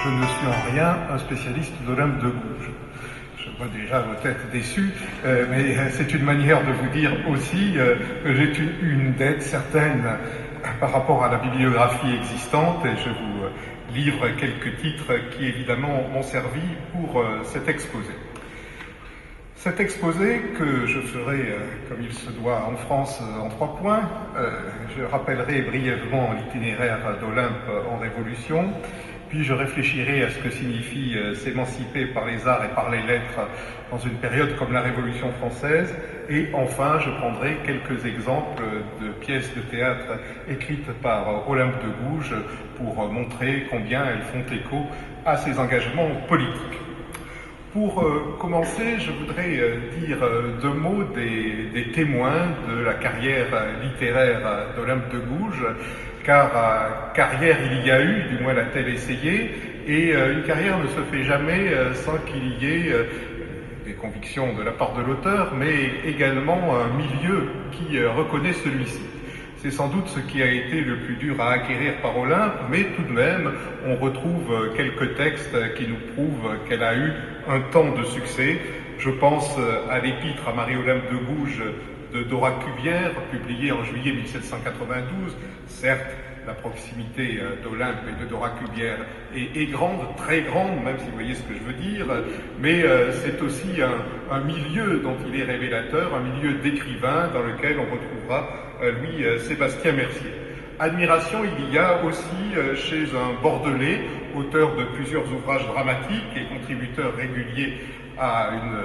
Je ne suis en rien un spécialiste d'Olympe de Gouges. Je vois déjà vos têtes déçues, mais c'est une manière de vous dire aussi que j'ai une dette certaine par rapport à la bibliographie existante, et je vous livre quelques titres qui évidemment m'ont servi pour cet exposé. Cet exposé que je ferai, comme il se doit en France, en 3 points. Je rappellerai brièvement l'itinéraire d'Olympe en Révolution, puis je réfléchirai à ce que signifie s'émanciper par les arts et par les lettres dans une période comme la Révolution française, et enfin je prendrai quelques exemples de pièces de théâtre écrites par Olympe de Gouges pour montrer combien elles font écho à ses engagements politiques. Pour commencer, je voudrais dire 2 mots des témoins de la carrière littéraire d'Olympe de Gouges, car carrière il y a eu, du moins l'a-t-elle essayé, et une carrière ne se fait jamais sans qu'il y ait des convictions de la part de l'auteur, mais également un milieu qui reconnaît celui-ci. C'est sans doute ce qui a été le plus dur à acquérir par Olympe, mais tout de même, on retrouve quelques textes qui nous prouvent qu'elle a eu un temps de succès. Je pense à l'épître à Marie-Olympe de Gouges de Dora Cuvier, publiée en juillet 1792. Certes, la proximité d'Olympe et de Dora Cuvier est grande, très grande, même si vous voyez ce que je veux dire, mais c'est aussi un milieu dont il est révélateur, un milieu d'écrivains dans lequel on retrouvera lui, Sébastien Mercier. Admiration il y a aussi chez un Bordelais, auteur de plusieurs ouvrages dramatiques et contributeur régulier à une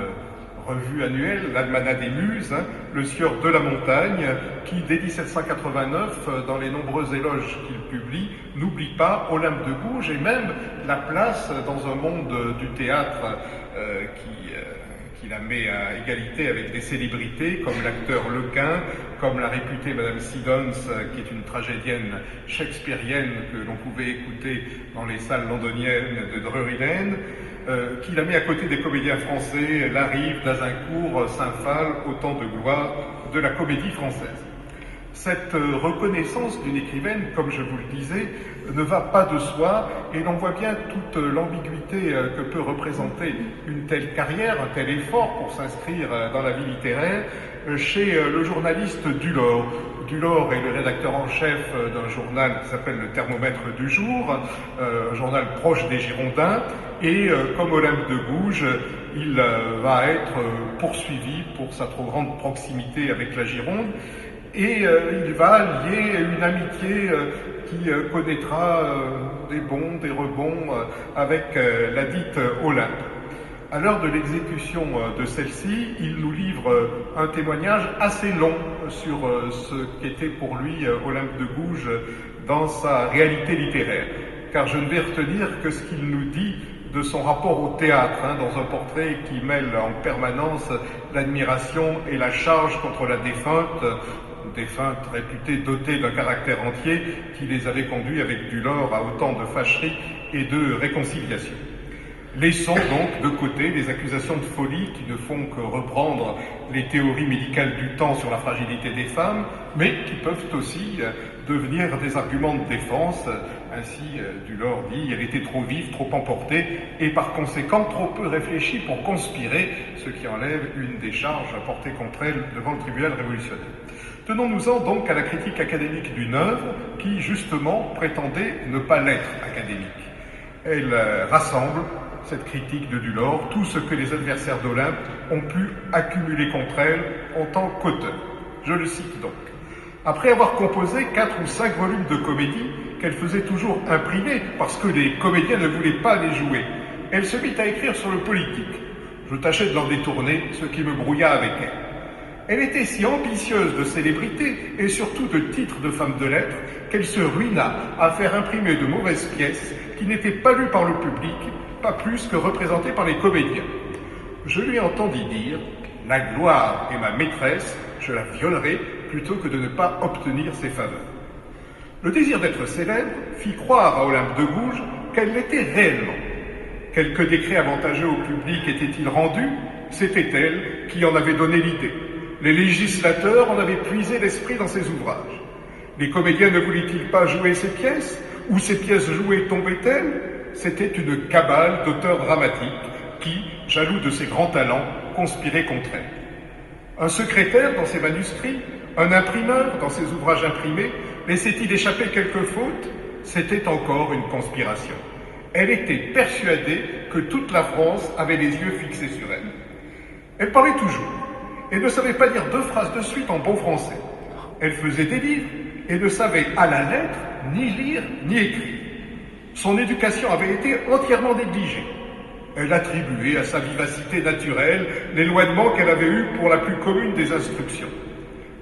revue annuelle, l'Almanach des Muses, le Sieur de la Montagne, qui dès 1789, dans les nombreux éloges qu'il publie, n'oublie pas Olympe de Gouges et même la place dans un monde du théâtre qui la met à égalité avec des célébrités comme l'acteur Lequin, comme la réputée Madame Siddons, qui est une tragédienne shakespearienne que l'on pouvait écouter dans les salles londoniennes de Drury Lane, qui la met à côté des comédiens français, Larive, d'Azincourt, Saint-Phal, autant de gloire de la comédie française. Cette reconnaissance d'une écrivaine, comme je vous le disais, ne va pas de soi, et l'on voit bien toute l'ambiguïté que peut représenter une telle carrière, un tel effort pour s'inscrire dans la vie littéraire chez le journaliste Dulord. Dulord est le rédacteur en chef d'un journal qui s'appelle Le Thermomètre du Jour, un journal proche des Girondins, et comme Olympe de Gouges, il va être poursuivi pour sa trop grande proximité avec la Gironde, et il va lier une amitié qui connaîtra des bons, des rebonds avec la dite Olympe. À l'heure de l'exécution de celle-ci, il nous livre un témoignage assez long sur ce qu'était pour lui Olympe de Gouges dans sa réalité littéraire. Car je ne vais retenir que ce qu'il nous dit de son rapport au théâtre, dans un portrait qui mêle en permanence l'admiration et la charge contre la défunte réputée dotée d'un caractère entier qui les avait conduits avec Dulord à autant de fâcheries et de réconciliation. Laissons donc de côté les accusations de folie qui ne font que reprendre les théories médicales du temps sur la fragilité des femmes, mais qui peuvent aussi devenir des arguments de défense. Ainsi, Dulord dit, elle était trop vive, trop emportée, et par conséquent trop peu réfléchie pour conspirer, ce qui enlève une des charges portées contre elle devant le tribunal révolutionnaire. Tenons-nous-en donc à la critique académique d'une œuvre qui, justement, prétendait ne pas l'être académique. Elle rassemble, cette critique de Dulord, tout ce que les adversaires d'Olympe ont pu accumuler contre elle en tant qu'auteur. Je le cite donc. Après avoir composé 4 ou 5 volumes de comédie qu'elle faisait toujours imprimer parce que les comédiens ne voulaient pas les jouer, elle se mit à écrire sur le politique. Je tâchais de l'en détourner, ce qui me brouilla avec elle. Elle était si ambitieuse de célébrité et surtout de titres de femme de lettres qu'elle se ruina à faire imprimer de mauvaises pièces qui n'étaient pas lues par le public, pas plus que représentées par les comédiens. Je lui entendis dire « La gloire est ma maîtresse, je la violerai plutôt que de ne pas obtenir ses faveurs. » Le désir d'être célèbre fit croire à Olympe de Gouges qu'elle l'était réellement. Quelques décrets avantageux au public étaient-ils rendus? C'était elle qui en avait donné l'idée. Les législateurs en avaient puisé l'esprit dans ses ouvrages. Les comédiens ne voulaient-ils pas jouer ces pièces? Où ces pièces jouées tombaient-elles? c'était une cabale d'auteurs dramatiques qui, jaloux de ses grands talents, conspiraient contre elle. Un secrétaire dans ses manuscrits, un imprimeur dans ses ouvrages imprimés, laissait-il échapper quelques fautes? C'était encore une conspiration. Elle était persuadée que toute la France avait les yeux fixés sur elle. Elle parlait toujours et ne savait pas dire 2 phrases de suite en bon français. Elle faisait des livres et ne savait à la lettre ni lire ni écrire. Son éducation avait été entièrement négligée. Elle attribuait à sa vivacité naturelle l'éloignement qu'elle avait eu pour la plus commune des instructions.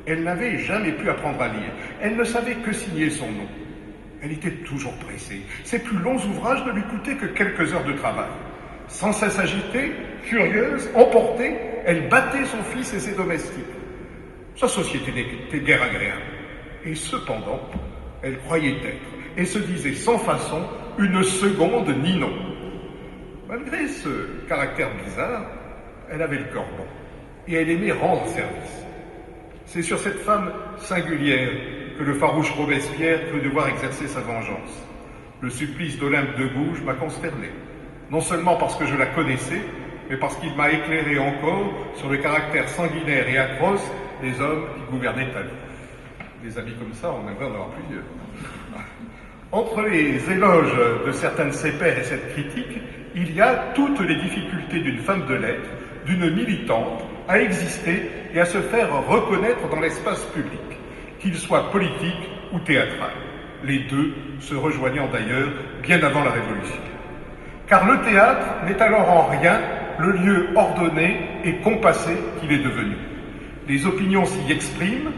Elle n'avait jamais pu apprendre à lire. Elle ne savait que signer son nom. Elle était toujours pressée. Ses plus longs ouvrages ne lui coûtaient que quelques heures de travail. Sans cesse agitée, curieuse, emportée, elle battait son fils et ses domestiques. Sa société n'était guère agréable. Et cependant, elle croyait être, et se disait sans façon, une seconde Ninon. Malgré ce caractère bizarre, elle avait le cœur bon, et elle aimait rendre service. C'est sur cette femme singulière que le farouche Robespierre crut devoir exercer sa vengeance. Le supplice d'Olympe de Gouges m'a consterné, non seulement parce que je la connaissais, mais parce qu'il m'a éclairé encore sur le caractère sanguinaire et atroce des hommes qui gouvernaient à nous. Des amis comme ça, on aimerait en avoir plusieurs. Entre les éloges de certains de ses pairs et cette critique, il y a toutes les difficultés d'une femme de lettres, d'une militante, à exister et à se faire reconnaître dans l'espace public, qu'il soit politique ou théâtral, les deux se rejoignant d'ailleurs bien avant la Révolution. Car le théâtre n'est alors en rien le lieu ordonné et compassé qu'il est devenu. Les opinions s'y expriment,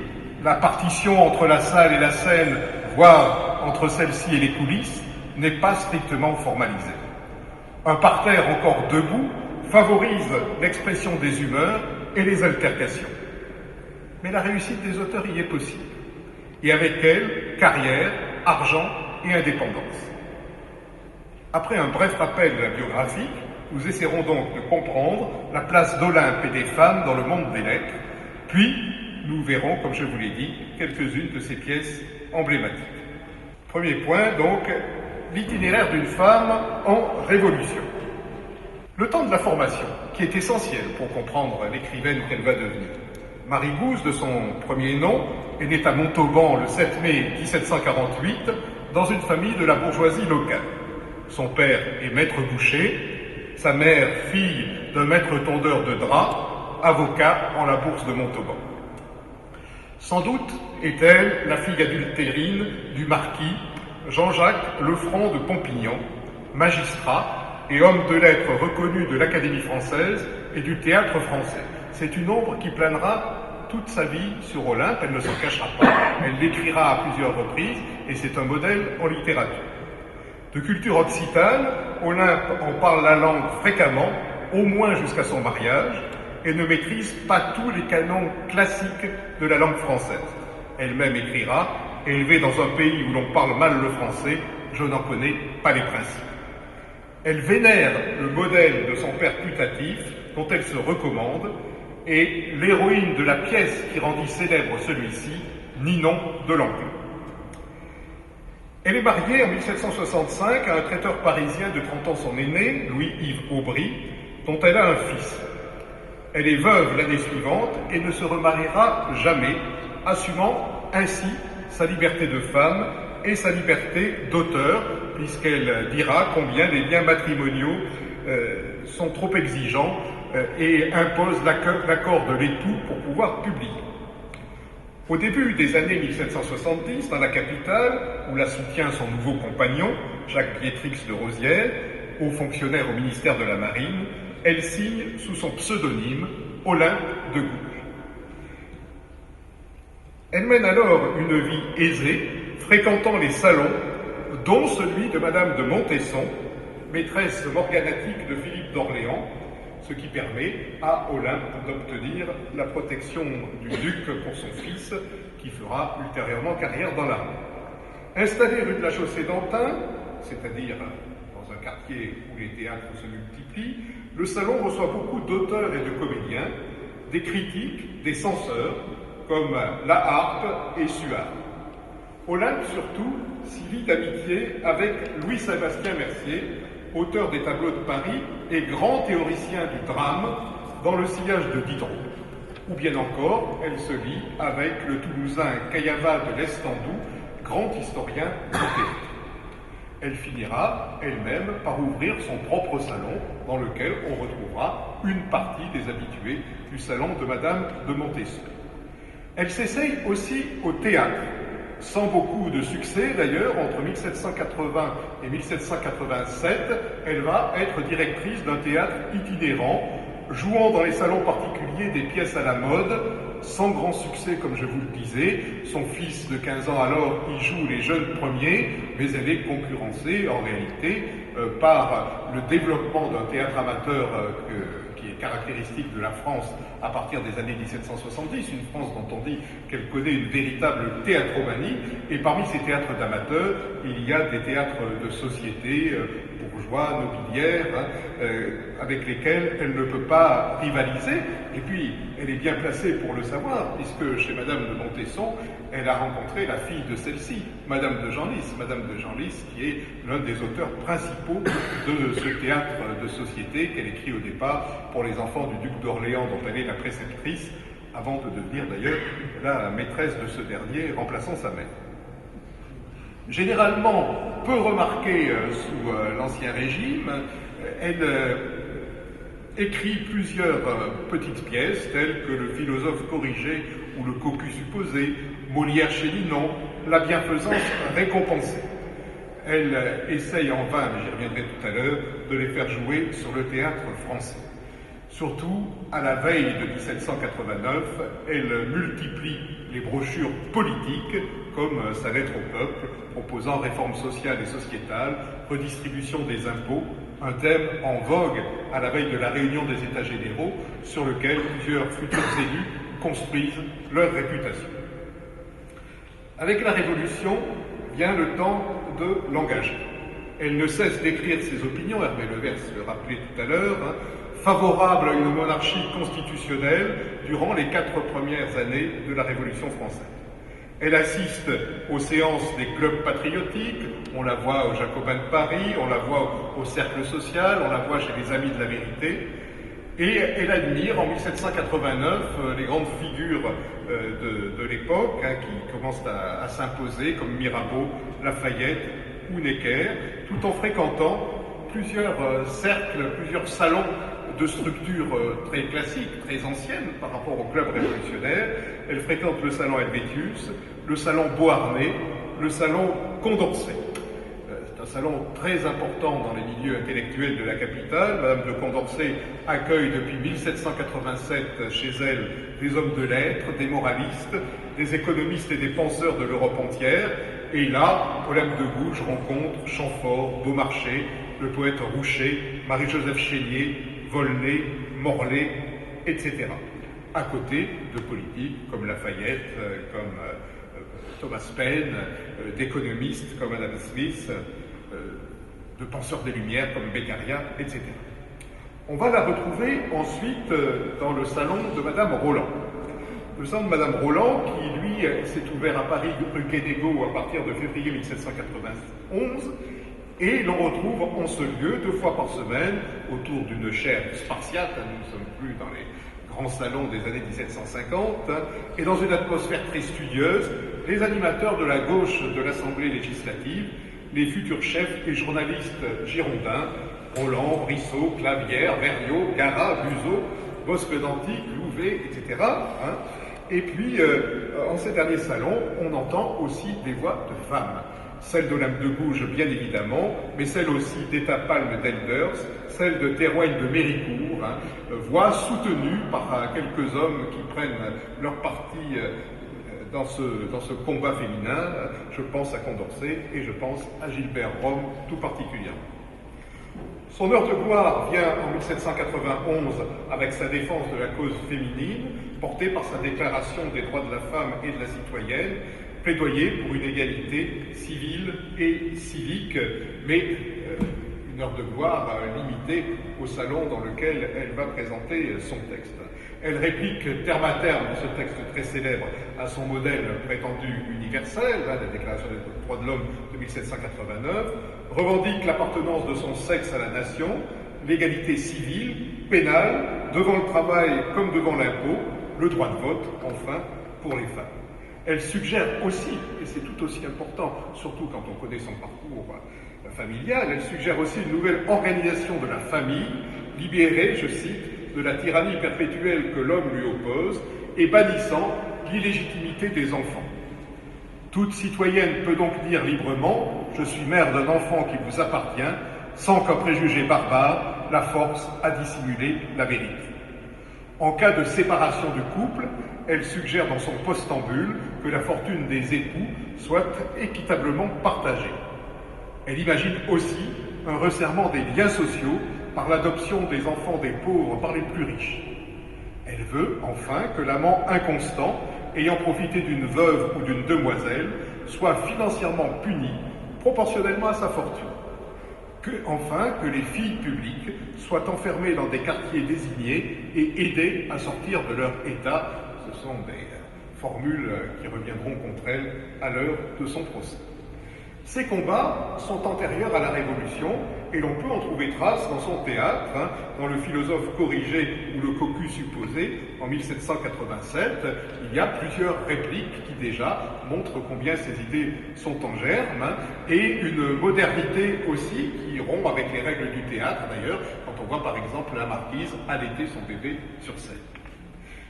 la partition entre la salle et la scène, voire entre celle-ci et les coulisses, n'est pas strictement formalisée. Un parterre encore debout favorise l'expression des humeurs et les altercations. Mais la réussite des auteurs y est possible. Et avec elle, carrière, argent et indépendance. Après un bref rappel de la biographie, nous essaierons donc de comprendre la place d'Olympe et des femmes dans le monde des lettres, puis nous verrons, comme je vous l'ai dit, quelques-unes de ces pièces emblématiques. Premier point, donc, l'itinéraire d'une femme en révolution. Le temps de la formation, qui est essentiel pour comprendre l'écrivaine qu'elle va devenir. Marie Gouze, de son premier nom, est née à Montauban le 7 mai 1748 dans une famille de la bourgeoisie locale. Son père est maître boucher, sa mère fille d'un maître tondeur de draps, avocat en la bourse de Montauban. Sans doute est-elle la fille adultérine du marquis Jean-Jacques Lefranc de Pompignan, magistrat et homme de lettres reconnu de l'Académie française et du théâtre français. C'est une ombre qui planera toute sa vie sur Olympe, elle ne s'en cachera pas, elle l'écrira à plusieurs reprises et c'est un modèle en littérature. De culture occitane, Olympe en parle la langue fréquemment, au moins jusqu'à son mariage, et ne maîtrise pas tous les canons classiques de la langue française. Elle-même écrira « Élevée dans un pays où l'on parle mal le français, je n'en connais pas les principes ». Elle vénère le modèle de son père putatif, dont elle se recommande, et l'héroïne de la pièce qui rendit célèbre celui-ci, Ninon de Langlet. Elle est mariée en 1765 à un traiteur parisien de 30 ans son aîné, Louis-Yves Aubry, dont elle a un fils. Elle est veuve l'année suivante et ne se remariera jamais, assumant ainsi sa liberté de femme et sa liberté d'auteur, puisqu'elle dira combien les liens matrimoniaux sont trop exigeants et imposent l'accord de l'époux pour pouvoir publier. Au début des années 1770, dans la capitale, où la soutient son nouveau compagnon, Jacques Piétrix de Rosières, haut fonctionnaire au ministère de la Marine, elle signe sous son pseudonyme Olympe de Gouges. Elle mène alors une vie aisée, fréquentant les salons, dont celui de Madame de Montesson, maîtresse morganatique de Philippe d'Orléans, ce qui permet à Olympe d'obtenir la protection du duc pour son fils, qui fera ultérieurement carrière dans l'armée. Installée rue de la Chaussée-d'Antin, c'est-à-dire dans un quartier où les théâtres se multiplient, le salon reçoit beaucoup d'auteurs et de comédiens, des critiques, des censeurs, comme La Harpe et Suard. Olympe, surtout, s'y lie d'amitié avec Louis-Sébastien Mercier, auteur des tableaux de Paris et grand théoricien du drame dans le sillage de Diderot. Ou bien encore, elle se lie avec le Toulousain Caiava de l'Estendou, grand historien du théâtre. Elle finira elle-même par ouvrir son propre salon dans lequel on retrouvera une partie des habitués du salon de Madame de Montesson. Elle s'essaye aussi au théâtre, sans beaucoup de succès d'ailleurs. Entre 1780 et 1787, elle va être directrice d'un théâtre itinérant, jouant dans les salons particuliers des pièces à la mode, sans grand succès comme je vous le disais. Son fils de 15 ans alors y joue les jeunes premiers, mais elle est concurrencée en réalité par le développement d'un théâtre amateur qui est caractéristique de la France à partir des années 1770, une France dont on dit qu'elle connaît une véritable théâtromanie, et parmi ces théâtres d'amateurs, il y a des théâtres de société, bourgeois, nobiliaires, avec lesquels elle ne peut pas rivaliser. Et puis, elle est bien placée pour le savoir, puisque chez Madame de Montesson, elle a rencontré la fille de celle-ci, Madame de Genlis, qui est l'un des auteurs principaux de ce théâtre de société qu'elle écrit au départ pour les enfants du duc d'Orléans, dont elle est la préceptrice, avant de devenir d'ailleurs la maîtresse de ce dernier, remplaçant sa mère. Généralement peu remarquée sous l'Ancien Régime, elle écrit plusieurs petites pièces telles que Le philosophe corrigé ou Le cocu supposé, Molière chez Ninon, La bienfaisance récompensée. Elle essaye en vain, mais j'y reviendrai tout à l'heure, de les faire jouer sur le théâtre français. Surtout, à la veille de 1789, elle multiplie les brochures politiques, comme sa lettre au peuple, proposant réforme sociale et sociétale, redistribution des impôts, un thème en vogue à la veille de la réunion des États généraux, sur lequel plusieurs futurs élus construisent leur réputation. Avec la Révolution vient le temps de l'engagement. Elle ne cesse d'écrire ses opinions, Hervé Levers le rappelait tout à l'heure, favorable à une monarchie constitutionnelle durant les 4 premières années de la Révolution française. Elle assiste aux séances des clubs patriotiques, on la voit au Jacobin de Paris, on la voit au Cercle social, on la voit chez les Amis de la Vérité, et elle admire en 1789 les grandes figures de l'époque qui commencent à s'imposer, comme Mirabeau, Lafayette ou Necker, tout en fréquentant plusieurs cercles, plusieurs salons de structures très classiques, très anciennes par rapport au club révolutionnaire. Elle fréquente le salon Helvétius, le salon Beauharnais, le salon Condorcet. C'est un salon très important dans les milieux intellectuels de la capitale. Madame de Condorcet accueille depuis 1787 chez elle des hommes de lettres, des moralistes, des économistes et des penseurs de l'Europe entière. Et là, Olympe de Gouges rencontre Chamfort, Beaumarchais, le poète Roucher, Marie-Joseph Chénier, Volney, Morlaix, etc. À côté de politiques comme Lafayette, comme Thomas Paine, d'économistes comme Adam Smith, de penseurs des Lumières comme Beccaria, etc. On va la retrouver ensuite dans le salon de Madame Roland. Le salon de Madame Roland, qui lui s'est ouvert à Paris rue Guénégaud à partir de février 1791, et l'on retrouve en ce lieu 2 fois par semaine, autour d'une chaire spartiate, nous ne sommes plus dans les grands salons des années 1750, et dans une atmosphère très studieuse, les animateurs de la gauche de l'Assemblée législative, les futurs chefs et journalistes girondins, Roland, Brissot, Clavière, Vergniaud, Garat, Buzot, Bosque d'Antique, Louvet, etc. Et puis, en ces derniers salons, on entend aussi des voix de femmes. Celle d'Olympe de Gouges, bien évidemment, mais celle aussi d'État Palme d'Elders, celle de Théroigne de Méricourt, voix soutenues par quelques hommes qui prennent leur parti dans ce combat féminin. Je pense à Condorcet et je pense à Gilbert Rome tout particulièrement. Son heure de gloire vient en 1791 avec sa défense de la cause féminine, portée par sa déclaration des droits de la femme et de la citoyenne, plaidoyer pour une égalité civile et civique, mais une heure de gloire limitée au salon dans lequel elle va présenter son texte. Elle réplique terme à terme ce texte très célèbre à son modèle prétendu universel, la Déclaration des droits de l'homme de 1789, revendique l'appartenance de son sexe à la nation, l'égalité civile, pénale, devant le travail comme devant l'impôt, le droit de vote, enfin, pour les femmes. Elle suggère aussi, et c'est tout aussi important, surtout quand on connaît son parcours familial, elle suggère aussi une nouvelle organisation de la famille, libérée, je cite, de la tyrannie perpétuelle que l'homme lui oppose et bannissant l'illégitimité des enfants. Toute citoyenne peut donc dire librement « Je suis mère d'un enfant qui vous appartient », sans qu'un préjugé barbare la force à dissimuler la vérité. En cas de séparation du couple, elle suggère dans son postambule que la fortune des époux soit équitablement partagée. Elle imagine aussi un resserrement des liens sociaux par l'adoption des enfants des pauvres par les plus riches. Elle veut, enfin, que l'amant inconstant, ayant profité d'une veuve ou d'une demoiselle, soit financièrement puni proportionnellement à sa fortune. Enfin, que les filles publiques soient enfermées dans des quartiers désignés et aidées à sortir de leur état. Ce sont des formules qui reviendront contre elle à l'heure de son procès. Ces combats sont antérieurs à la Révolution et l'on peut en trouver trace dans son théâtre, dans Le philosophe corrigé ou Le cocu supposé en 1787. Il y a plusieurs répliques qui déjà montrent combien ces idées sont en germe et une modernité aussi qui rompt avec les règles du théâtre d'ailleurs, quand on voit par exemple la marquise allaiter son bébé sur scène.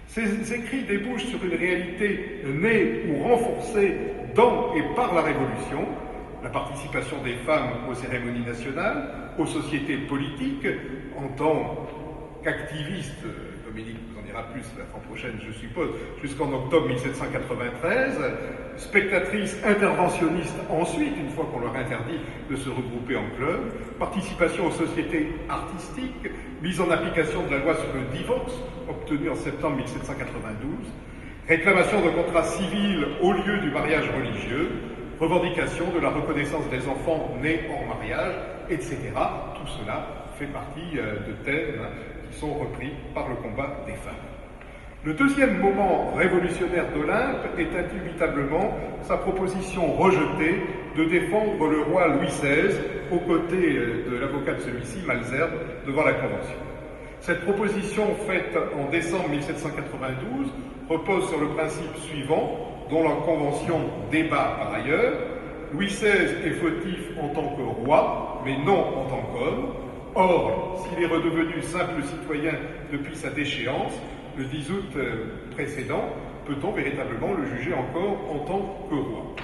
Ces écrits débouchent sur une réalité née ou renforcée dans et par la Révolution, la participation des femmes aux cérémonies nationales, aux sociétés politiques, en tant qu'activistes, Dominique vous en dira plus la fois prochaine, je suppose, jusqu'en octobre 1793, spectatrices interventionnistes ensuite, une fois qu'on leur interdit de se regrouper en club, participation aux sociétés artistiques, mise en application de la loi sur le divorce, obtenue en septembre 1792, réclamation de contrats civils au lieu du mariage religieux, revendication de la reconnaissance des enfants nés hors mariage, etc. Tout cela fait partie de thèmes qui sont repris par le combat des femmes. Le deuxième moment révolutionnaire d'Olympe est indubitablement sa proposition rejetée de défendre le roi Louis XVI aux côtés de l'avocat de celui-ci, Malesherbes, devant la Convention. Cette proposition faite en décembre 1792 repose sur le principe suivant, dont la Convention débat par ailleurs. Louis XVI est fautif en tant que roi, mais non en tant qu'homme. Or, s'il est redevenu simple citoyen depuis sa déchéance, le 10 août précédent, peut-on véritablement le juger encore en tant que roi?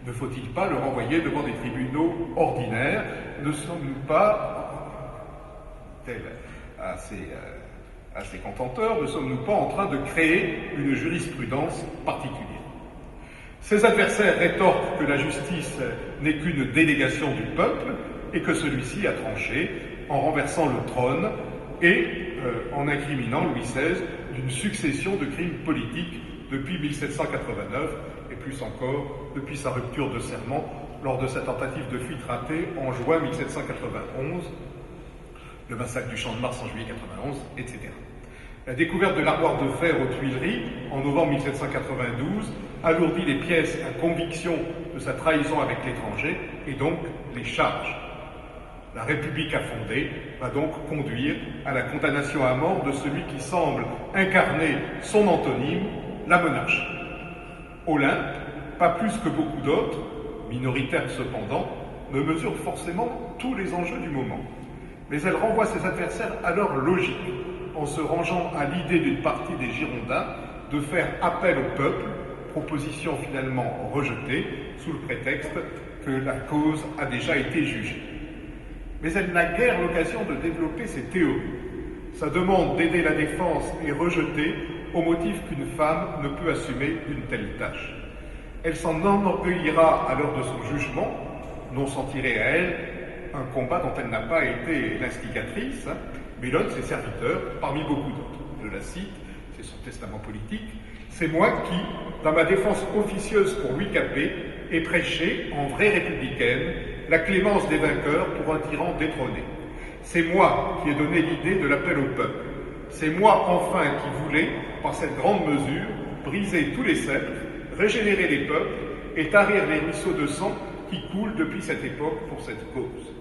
Ne faut-il pas le renvoyer devant des tribunaux ordinaires? Ne sommes-nous pas, tel à ses contenteurs, ne sommes-nous pas en train de créer une jurisprudence particulière? Ses adversaires rétorquent que la justice n'est qu'une délégation du peuple et que celui-ci a tranché en renversant le trône et en incriminant Louis XVI d'une succession de crimes politiques depuis 1789 et plus encore depuis sa rupture de serment lors de sa tentative de fuite ratée en juin 1791, le massacre du Champ de Mars en juillet 91, etc. La découverte de l'armoire de fer aux Tuileries en novembre 1792 alourdit les pièces à conviction de sa trahison avec l'étranger et donc les charges. La République à fonder va donc conduire à la condamnation à mort de celui qui semble incarner son antonyme, la monarchie. Olympe, pas plus que beaucoup d'autres, minoritaires cependant, ne mesure forcément tous les enjeux du moment. Mais elle renvoie ses adversaires à leur logique, en se rangeant à l'idée d'une partie des Girondins de faire appel au peuple, proposition finalement rejetée sous le prétexte que la cause a déjà été jugée. Mais elle n'a guère l'occasion de développer ses théories. Sa demande d'aider la défense est rejetée au motif qu'une femme ne peut assumer une telle tâche. Elle s'en enorgueillira à l'heure de son jugement, non sans tirer à elle un combat dont elle n'a pas été l'instigatrice, mais l'un de ses serviteurs, parmi beaucoup d'autres. Je la cite, c'est son testament politique. « C'est moi qui, dans ma défense officieuse pour Louis Capet, ai prêché, en vraie républicaine, la clémence des vainqueurs pour un tyran détrôné. C'est moi qui ai donné l'idée de l'appel au peuple. c'est moi enfin qui voulais, par cette grande mesure, briser tous les sceptres, régénérer les peuples et tarir les ruisseaux de sang qui coulent depuis cette époque pour cette cause.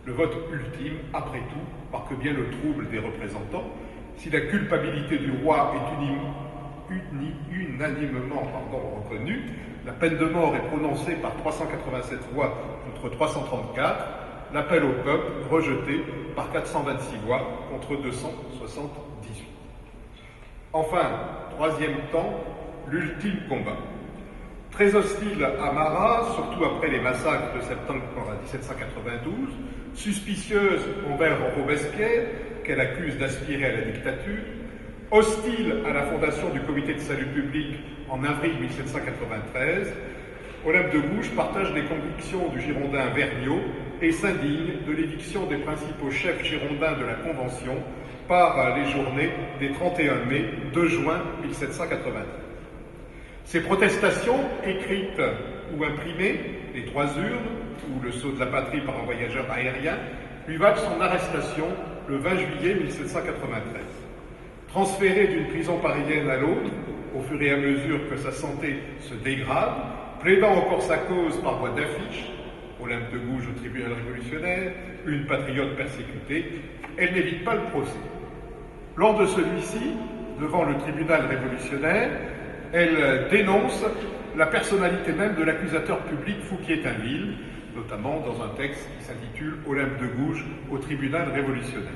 Le vote ultime, après tout, marque bien le trouble des représentants. Si la culpabilité du roi est unanimement reconnue, la peine de mort est prononcée par 387 voix contre 334, l'appel au peuple rejeté par 426 voix contre 278. Enfin, troisième temps, l'ultime combat. Très hostile à Marat, surtout après les massacres de septembre 1792, suspicieuse envers Robespierre, qu'elle accuse d'aspirer à la dictature, hostile à la fondation du Comité de salut public en avril 1793, Olympe de Gouges partage les convictions du Girondin Vergniaud et s'indigne de l'éviction des principaux chefs girondins de la Convention par les journées des 31 mai, 2 juin 1793. Ces protestations, écrites ou imprimées, les 3 urnes ou le sceau de la patrie par un voyageur aérien, lui valent son arrestation le 20 juillet 1793. Transféré d'une prison parisienne à l'autre, au fur et à mesure que sa santé se dégrade, plaidant encore sa cause par voie d'affiche, Olympe de Gouges au tribunal révolutionnaire, une patriote persécutée, elle n'évite pas le procès. Lors de celui-ci, devant le tribunal révolutionnaire, elle dénonce la personnalité même de l'accusateur public Fouquier-Tinville, notamment dans un texte qui s'intitule « Olympe de Gouges au tribunal révolutionnaire ».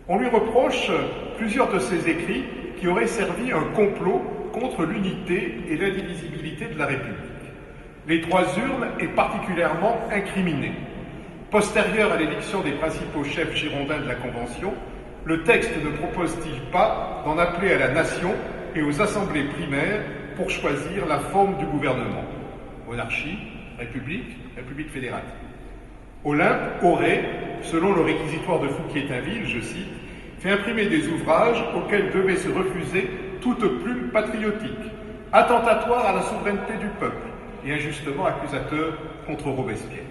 On lui reproche plusieurs de ses écrits qui auraient servi un complot contre l'unité et l'indivisibilité de la République. Les 3 urnes est particulièrement incriminé. Postérieur à l'élection des principaux chefs girondins de la Convention, le texte ne propose-t-il pas d'en appeler à la nation et aux assemblées primaires pour choisir la forme du gouvernement? Monarchie, république, république fédérative. Olympe aurait, selon le réquisitoire de Fouquier-Tinville, je cite, fait imprimer des ouvrages auxquels devait se refuser toute plume patriotique, attentatoire à la souveraineté du peuple et injustement accusateur contre Robespierre.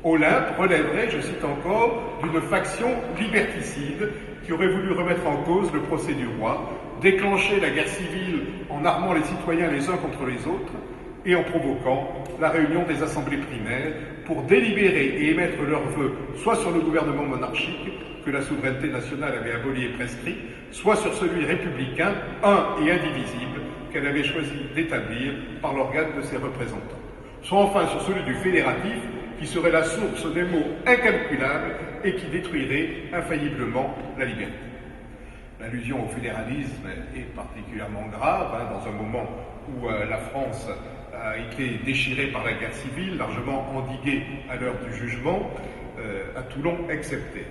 Olympe relèverait, je cite encore, d'une faction liberticide qui aurait voulu remettre en cause le procès du roi, déclencher la guerre civile en armant les citoyens les uns contre les autres et en provoquant la réunion des assemblées primaires pour délibérer et émettre leurs vœux soit sur le gouvernement monarchique que la souveraineté nationale avait aboli et prescrit, soit sur celui républicain, un et indivisible, qu'elle avait choisi d'établir par l'organe de ses représentants, soit enfin sur celui du fédératif, qui serait la source des maux incalculables et qui détruirait infailliblement la liberté. L'allusion au fédéralisme est particulièrement grave, dans un moment où la France a été déchirée par la guerre civile, largement endiguée à l'heure du jugement, à Toulon excepté.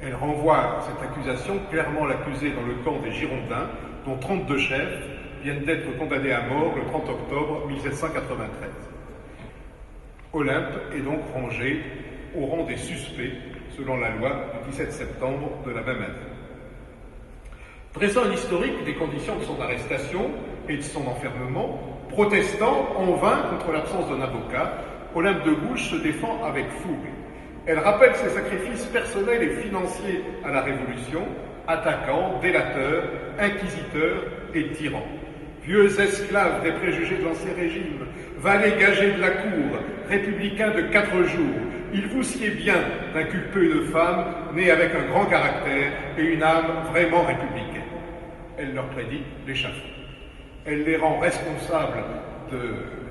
Elle renvoie cette accusation, clairement l'accusée dans le camp des Girondins, dont 32 chefs viennent d'être condamnés à mort le 30 octobre 1793. Olympe est donc rangée au rang des suspects, selon la loi du 17 septembre de la même année. Dressant un historique des conditions de son arrestation et de son enfermement, protestant en vain contre l'absence d'un avocat, Olympe de Gouges se défend avec fougue. Elle rappelle ses sacrifices personnels et financiers à la Révolution, attaquant, délateur, inquisiteur et tyran. Vieux esclaves des préjugés de l'ancien régime, valets gagés de la cour, républicains de 4 jours, il vous sied bien d'inculper une femme née avec un grand caractère et une âme vraiment républicaine. Elle leur prédit l'échafaud. Elle les rend responsables de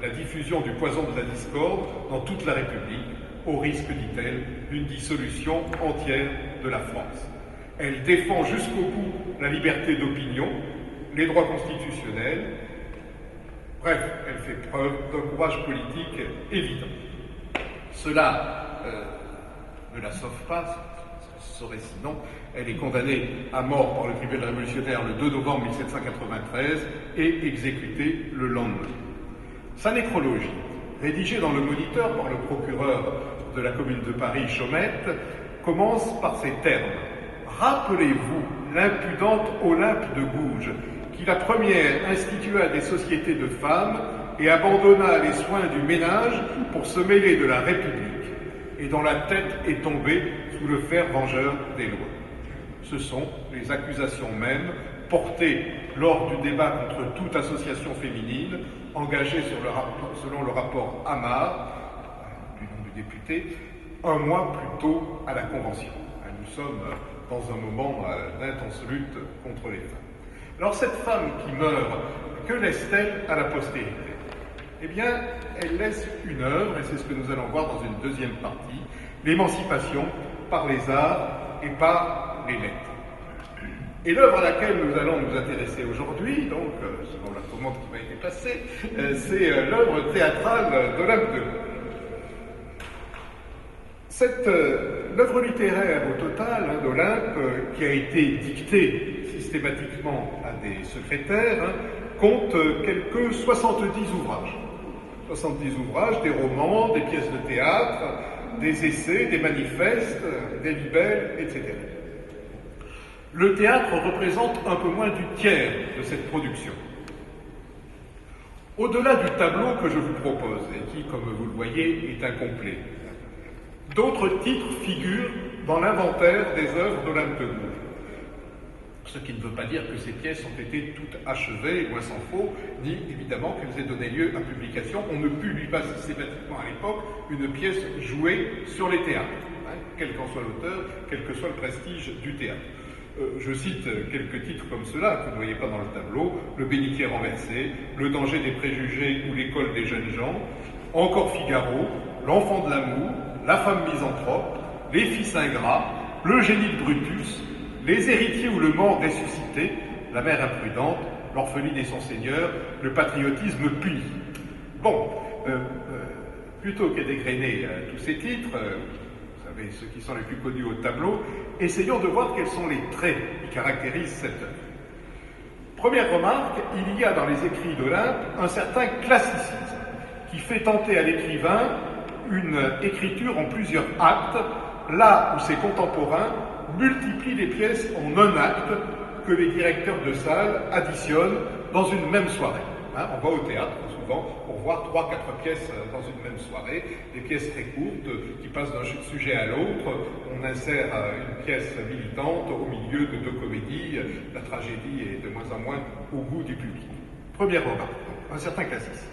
la diffusion du poison de la discorde dans toute la République, au risque, dit-elle, d'une dissolution entière de la France. Elle défend jusqu'au bout la liberté d'opinion, les droits constitutionnels. Bref, elle fait preuve d'un courage politique évident. Cela ne la sauve pas, ce serait sinon. Elle est condamnée à mort par le tribunal révolutionnaire le 2 novembre 1793 et exécutée le lendemain. Sa nécrologie, rédigée dans le Moniteur par le procureur de la commune de Paris, Chaumette, commence par ces termes. « Rappelez-vous l'impudente Olympe de Gouges, qui la première institua des sociétés de femmes et abandonna les soins du ménage pour se mêler de la République, et dont la tête est tombée sous le fer vengeur des lois. » ce sont les accusations mêmes portées lors du débat contre toute association féminine engagée selon le rapport Amar, du nom du député, un mois plus tôt à la Convention. Nous sommes dans un moment d'intense lutte contre les femmes. Alors cette femme qui meurt, que laisse-t-elle à la postérité? Eh bien, elle laisse une œuvre, et c'est ce que nous allons voir dans une deuxième partie, l'émancipation par les arts et par les lettres. Et l'œuvre à laquelle nous allons nous intéresser aujourd'hui, donc selon la commande qui m'a été passée, c'est l'œuvre théâtrale d'Olympe de Gouges. Cette l'œuvre littéraire au total d'Olympe, qui a été dictée systématiquement à des secrétaires, compte quelques 70 ouvrages. 70 ouvrages, des romans, des pièces de théâtre, des essais, des manifestes, des libelles, etc. Le théâtre représente un peu moins du tiers de cette production. Au-delà du tableau que je vous propose, et qui, comme vous le voyez, est incomplet, d'autres titres figurent dans l'inventaire des œuvres d'Olympe de Gouges. Ce qui ne veut pas dire que ces pièces ont été toutes achevées, loin s'en faut, ni évidemment qu'elles aient donné lieu à publication. On ne publie pas systématiquement à l'époque une pièce jouée sur les théâtres, quel qu'en soit l'auteur, quel que soit le prestige du théâtre. Je cite quelques titres comme cela, que vous ne voyez pas dans le tableau: Le bénitier renversé, Le danger des préjugés ou L'école des jeunes gens, Encore Figaro, L'enfant de l'amour, La femme misanthrope, Les fils ingrats, Le génie de Brutus, Les héritiers ou le mort ressuscité, La mère imprudente, L'orpheline et son seigneur, Le patriotisme puni. Bon, plutôt que d'égrener tous ces titres, vous savez, ceux qui sont les plus connus au tableau, essayons de voir quels sont les traits qui caractérisent cette œuvre. Première remarque, il y a dans les écrits d'Olympe un certain classicisme qui fait tenter à l'écrivain une écriture en plusieurs actes, là où ses contemporains multiplient les pièces en un acte que les directeurs de salle additionnent dans une même soirée. On va au théâtre souvent pour voir 3-4 pièces dans une même soirée, des pièces très courtes qui passent d'un sujet à l'autre. On insère une pièce militante au milieu de deux comédies. La tragédie est de moins en moins au goût du public. Première remarque, un certain classisme.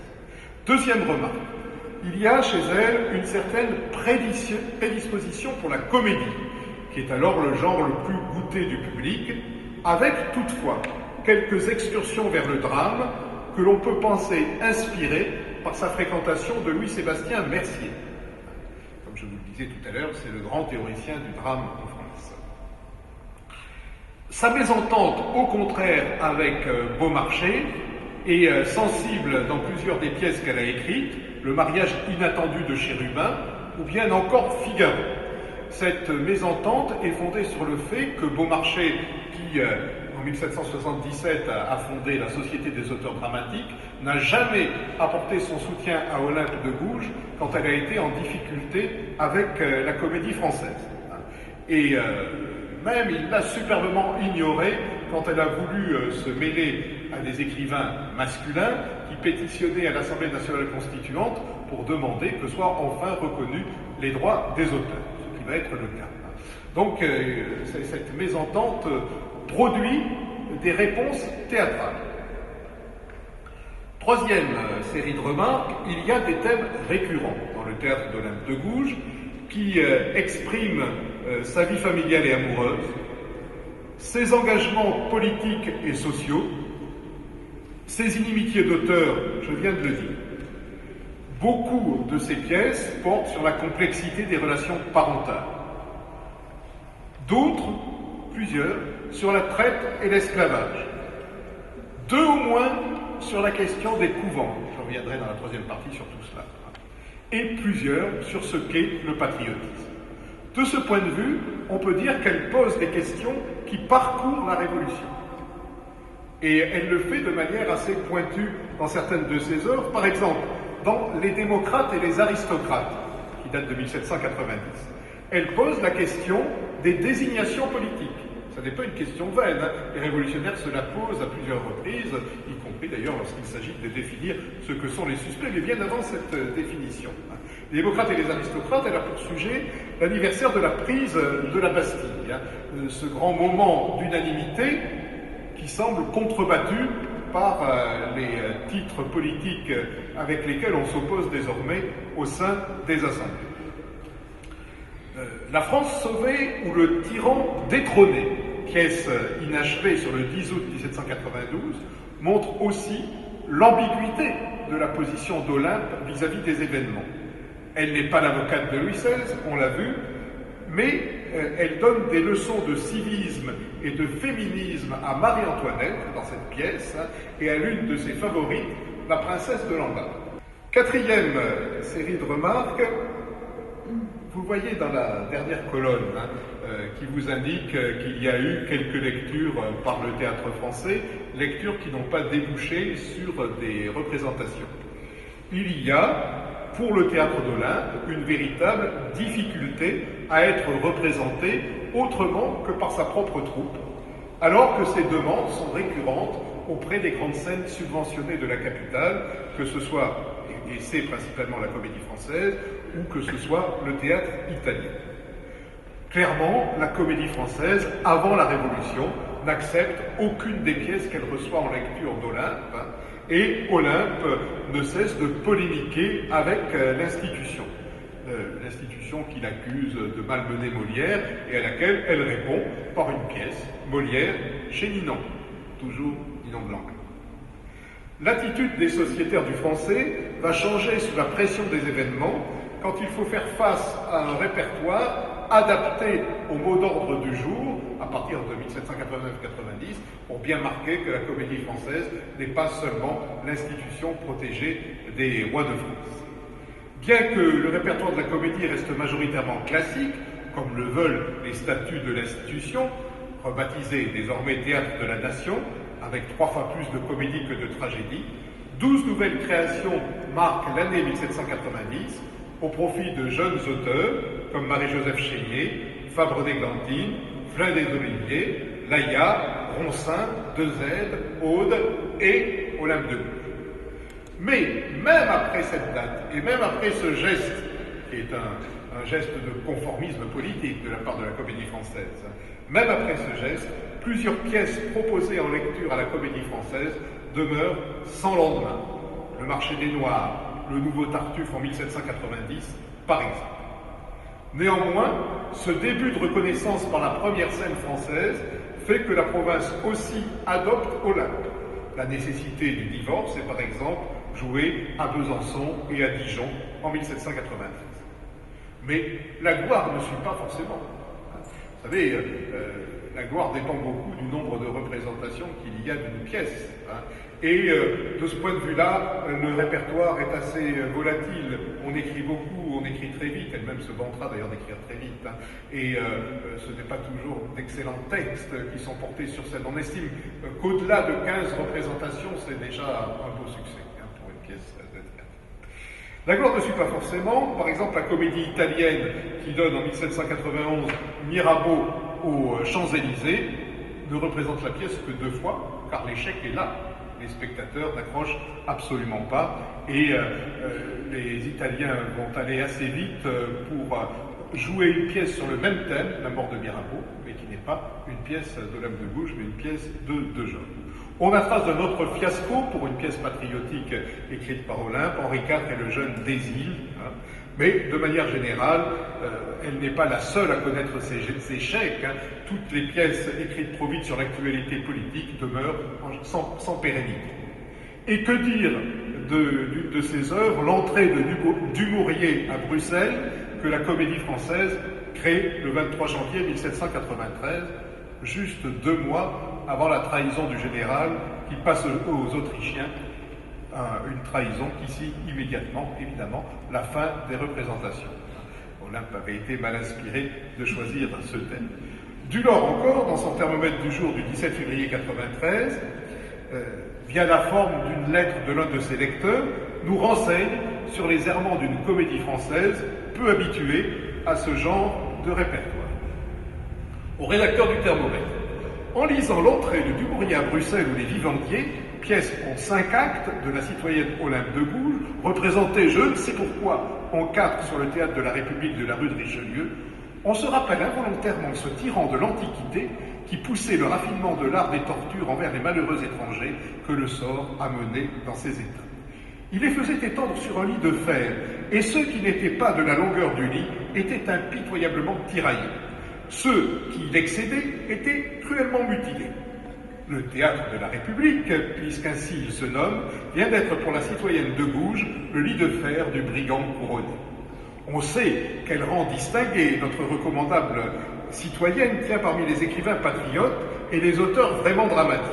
Deuxième remarque, il y a chez elle une certaine prédisposition pour la comédie, qui est alors le genre le plus goûté du public, avec toutefois quelques excursions vers le drame que l'on peut penser inspirées par sa fréquentation de Louis-Sébastien Mercier. Comme je vous le disais tout à l'heure, c'est le grand théoricien du drame en France. Sa mésentente, au contraire, avec Beaumarchais, est sensible dans plusieurs des pièces qu'elle a écrites, Le mariage inattendu de Chérubin, ou bien encore Figaro. Cette mésentente est fondée sur le fait que Beaumarchais, qui en 1777 a fondé la Société des auteurs dramatiques, n'a jamais apporté son soutien à Olympe de Gouges quand elle a été en difficulté avec la Comédie Française. Et même il l'a superbement ignoré quand elle a voulu se mêler à des écrivains masculins qui pétitionnaient à l'Assemblée nationale constituante pour demander que soient enfin reconnus les droits des auteurs, ce qui va être le cas. Donc cette mésentente produit des réponses théâtrales. Troisième série de remarques, il y a des thèmes récurrents dans le théâtre d'Olympe de Gouges qui expriment sa vie familiale et amoureuse, ses engagements politiques et sociaux, ses inimitiés d'auteur, je viens de le dire. Beaucoup de ces pièces portent sur la complexité des relations parentales. D'autres, plusieurs, sur la traite et l'esclavage. Deux au moins sur la question des couvents. Je reviendrai dans la troisième partie sur tout cela. Et plusieurs sur ce qu'est le patriotisme. De ce point de vue, on peut dire qu'elle pose des questions qui parcourent la Révolution. Et elle le fait de manière assez pointue dans certaines de ses œuvres. Par exemple, dans Les démocrates et les aristocrates, qui date de 1790. Elle pose la question des désignations politiques. Vous Ce n'est pas une question vaine. Les révolutionnaires se la posent à plusieurs reprises, y compris d'ailleurs lorsqu'il s'agit de définir ce que sont les suspects, mais bien avant cette définition. Les démocrates et les aristocrates, elle a pour sujet l'anniversaire de la prise de la Bastille, ce grand moment d'unanimité qui semble contrebattu par les titres politiques avec lesquels on s'oppose désormais au sein des assemblées. La France sauvée ou le tyran détrôné, pièce inachevée sur le 10 août 1792, montre aussi l'ambiguïté de la position d'Olympe vis-à-vis des événements. Elle n'est pas l'avocate de Louis XVI, on l'a vu, mais elle donne des leçons de civisme et de féminisme à Marie-Antoinette dans cette pièce et à l'une de ses favorites, la princesse de Lamballe. Quatrième série de remarques, vous voyez dans la dernière colonne qui vous indique qu'il y a eu quelques lectures par le théâtre français, lectures qui n'ont pas débouché sur des représentations. Il y a, pour le théâtre d'Olympe, une véritable difficulté à être représenté autrement que par sa propre troupe, alors que ces demandes sont récurrentes auprès des grandes scènes subventionnées de la capitale, que ce soit, et c'est principalement la Comédie Française, ou que ce soit le théâtre italien. Clairement, la Comédie Française, avant la Révolution, n'accepte aucune des pièces qu'elle reçoit en lecture d'Olympe, et Olympe ne cesse de polémiquer avec l'institution. L'institution qui l'accuse de malmener Molière et à laquelle elle répond par une pièce, Molière chez Ninon, toujours Ninon Blanc. L'attitude des sociétaires du français va changer sous la pression des événements quand il faut faire face à un répertoire adapté au mot d'ordre du jour, à partir de 1789-90, pour bien marquer que la Comédie Française n'est pas seulement l'institution protégée des rois de France. Bien que le répertoire de la comédie reste majoritairement classique, comme le veulent les statuts de l'institution, rebaptisé désormais Théâtre de la Nation, avec 3 fois plus de comédies que de tragédies, 12 nouvelles créations marquent l'année 1790 au profit de jeunes auteurs comme Marie-Joseph Chénier, Fabre d'Églantine, Flin des Oliviers, Laïa, Ronsin, Dezède, Aude et Olympe de Gouges. Mais même après cette date, et même après ce geste, qui est un geste de conformisme politique de la part de la Comédie Française, même après ce geste, plusieurs pièces proposées en lecture à la Comédie Française demeurent sans lendemain. Le Marché des Noirs, le Nouveau Tartuffe en 1790, par exemple. Néanmoins, ce début de reconnaissance par la première scène française fait que la province aussi adopte Olympe. La nécessité du divorce est par exemple jouée à Besançon et à Dijon en 1793. Mais la gloire ne suit pas forcément. Vous savez, la gloire dépend beaucoup du nombre de représentations qu'il y a d'une pièce. Et de ce point de vue-là, le répertoire est assez volatile. On écrit beaucoup, on écrit très vite, elle-même se vantera d'ailleurs d'écrire très vite. Et ce n'est pas toujours d'excellents textes qui sont portés sur scène. On estime qu'au-delà de 15 représentations, c'est déjà un beau succès pour une pièce de théâtre. La gloire ne suit pas forcément. Par exemple, la comédie italienne qui donne en 1791 Mirabeau aux Champs-Élysées ne représente la pièce que 2 fois, car l'échec est là. Les spectateurs n'accrochent absolument pas et les Italiens vont aller assez vite pour jouer une pièce sur le même thème, la mort de Mirabeau, mais qui n'est pas une pièce d'Olympe de Gouges, mais une pièce de Job. On a trace d'un autre fiasco pour une pièce patriotique écrite par Olympe, Henri IV et le jeune des îles, mais de manière générale, elle n'est pas la seule à connaître ces échecs. Toutes les pièces écrites trop vite sur l'actualité politique demeurent sans pérennité. Et que dire de ces œuvres, l'entrée de Dumouriez à Bruxelles, que la Comédie Française crée le 23 janvier 1793, juste 2 mois avant la trahison du général qui passe aux Autrichiens, une trahison qui signe immédiatement, évidemment, la fin des représentations. Olympe avait été mal inspiré de choisir ce thème. Dulord encore, dans son thermomètre du jour du 17 février 1993, via la forme d'une lettre de l'un de ses lecteurs, nous renseigne sur les errements d'une comédie française peu habituée à ce genre de répertoire. Au rédacteur du thermomètre, en lisant l'entrée de Dumouriez à Bruxelles ou Les Vivandiers, pièce en 5 actes de la citoyenne Olympe de Gouges, représentée, je ne sais pourquoi, en 4 sur le théâtre de la République de la rue de Richelieu, on se rappelle involontairement ce tyran de l'Antiquité qui poussait le raffinement de l'art des tortures envers les malheureux étrangers que le sort a menés dans ces États. Il les faisait étendre sur un lit de fer, et ceux qui n'étaient pas de la longueur du lit étaient impitoyablement tiraillés. Ceux qui l'excédaient étaient cruellement mutilés. Le théâtre de la République, puisqu'ainsi il se nomme, vient d'être pour la citoyenne de Gouges le lit de fer du brigand couronné. On sait quel rang distingué notre recommandable citoyenne tient parmi les écrivains patriotes et les auteurs vraiment dramatiques.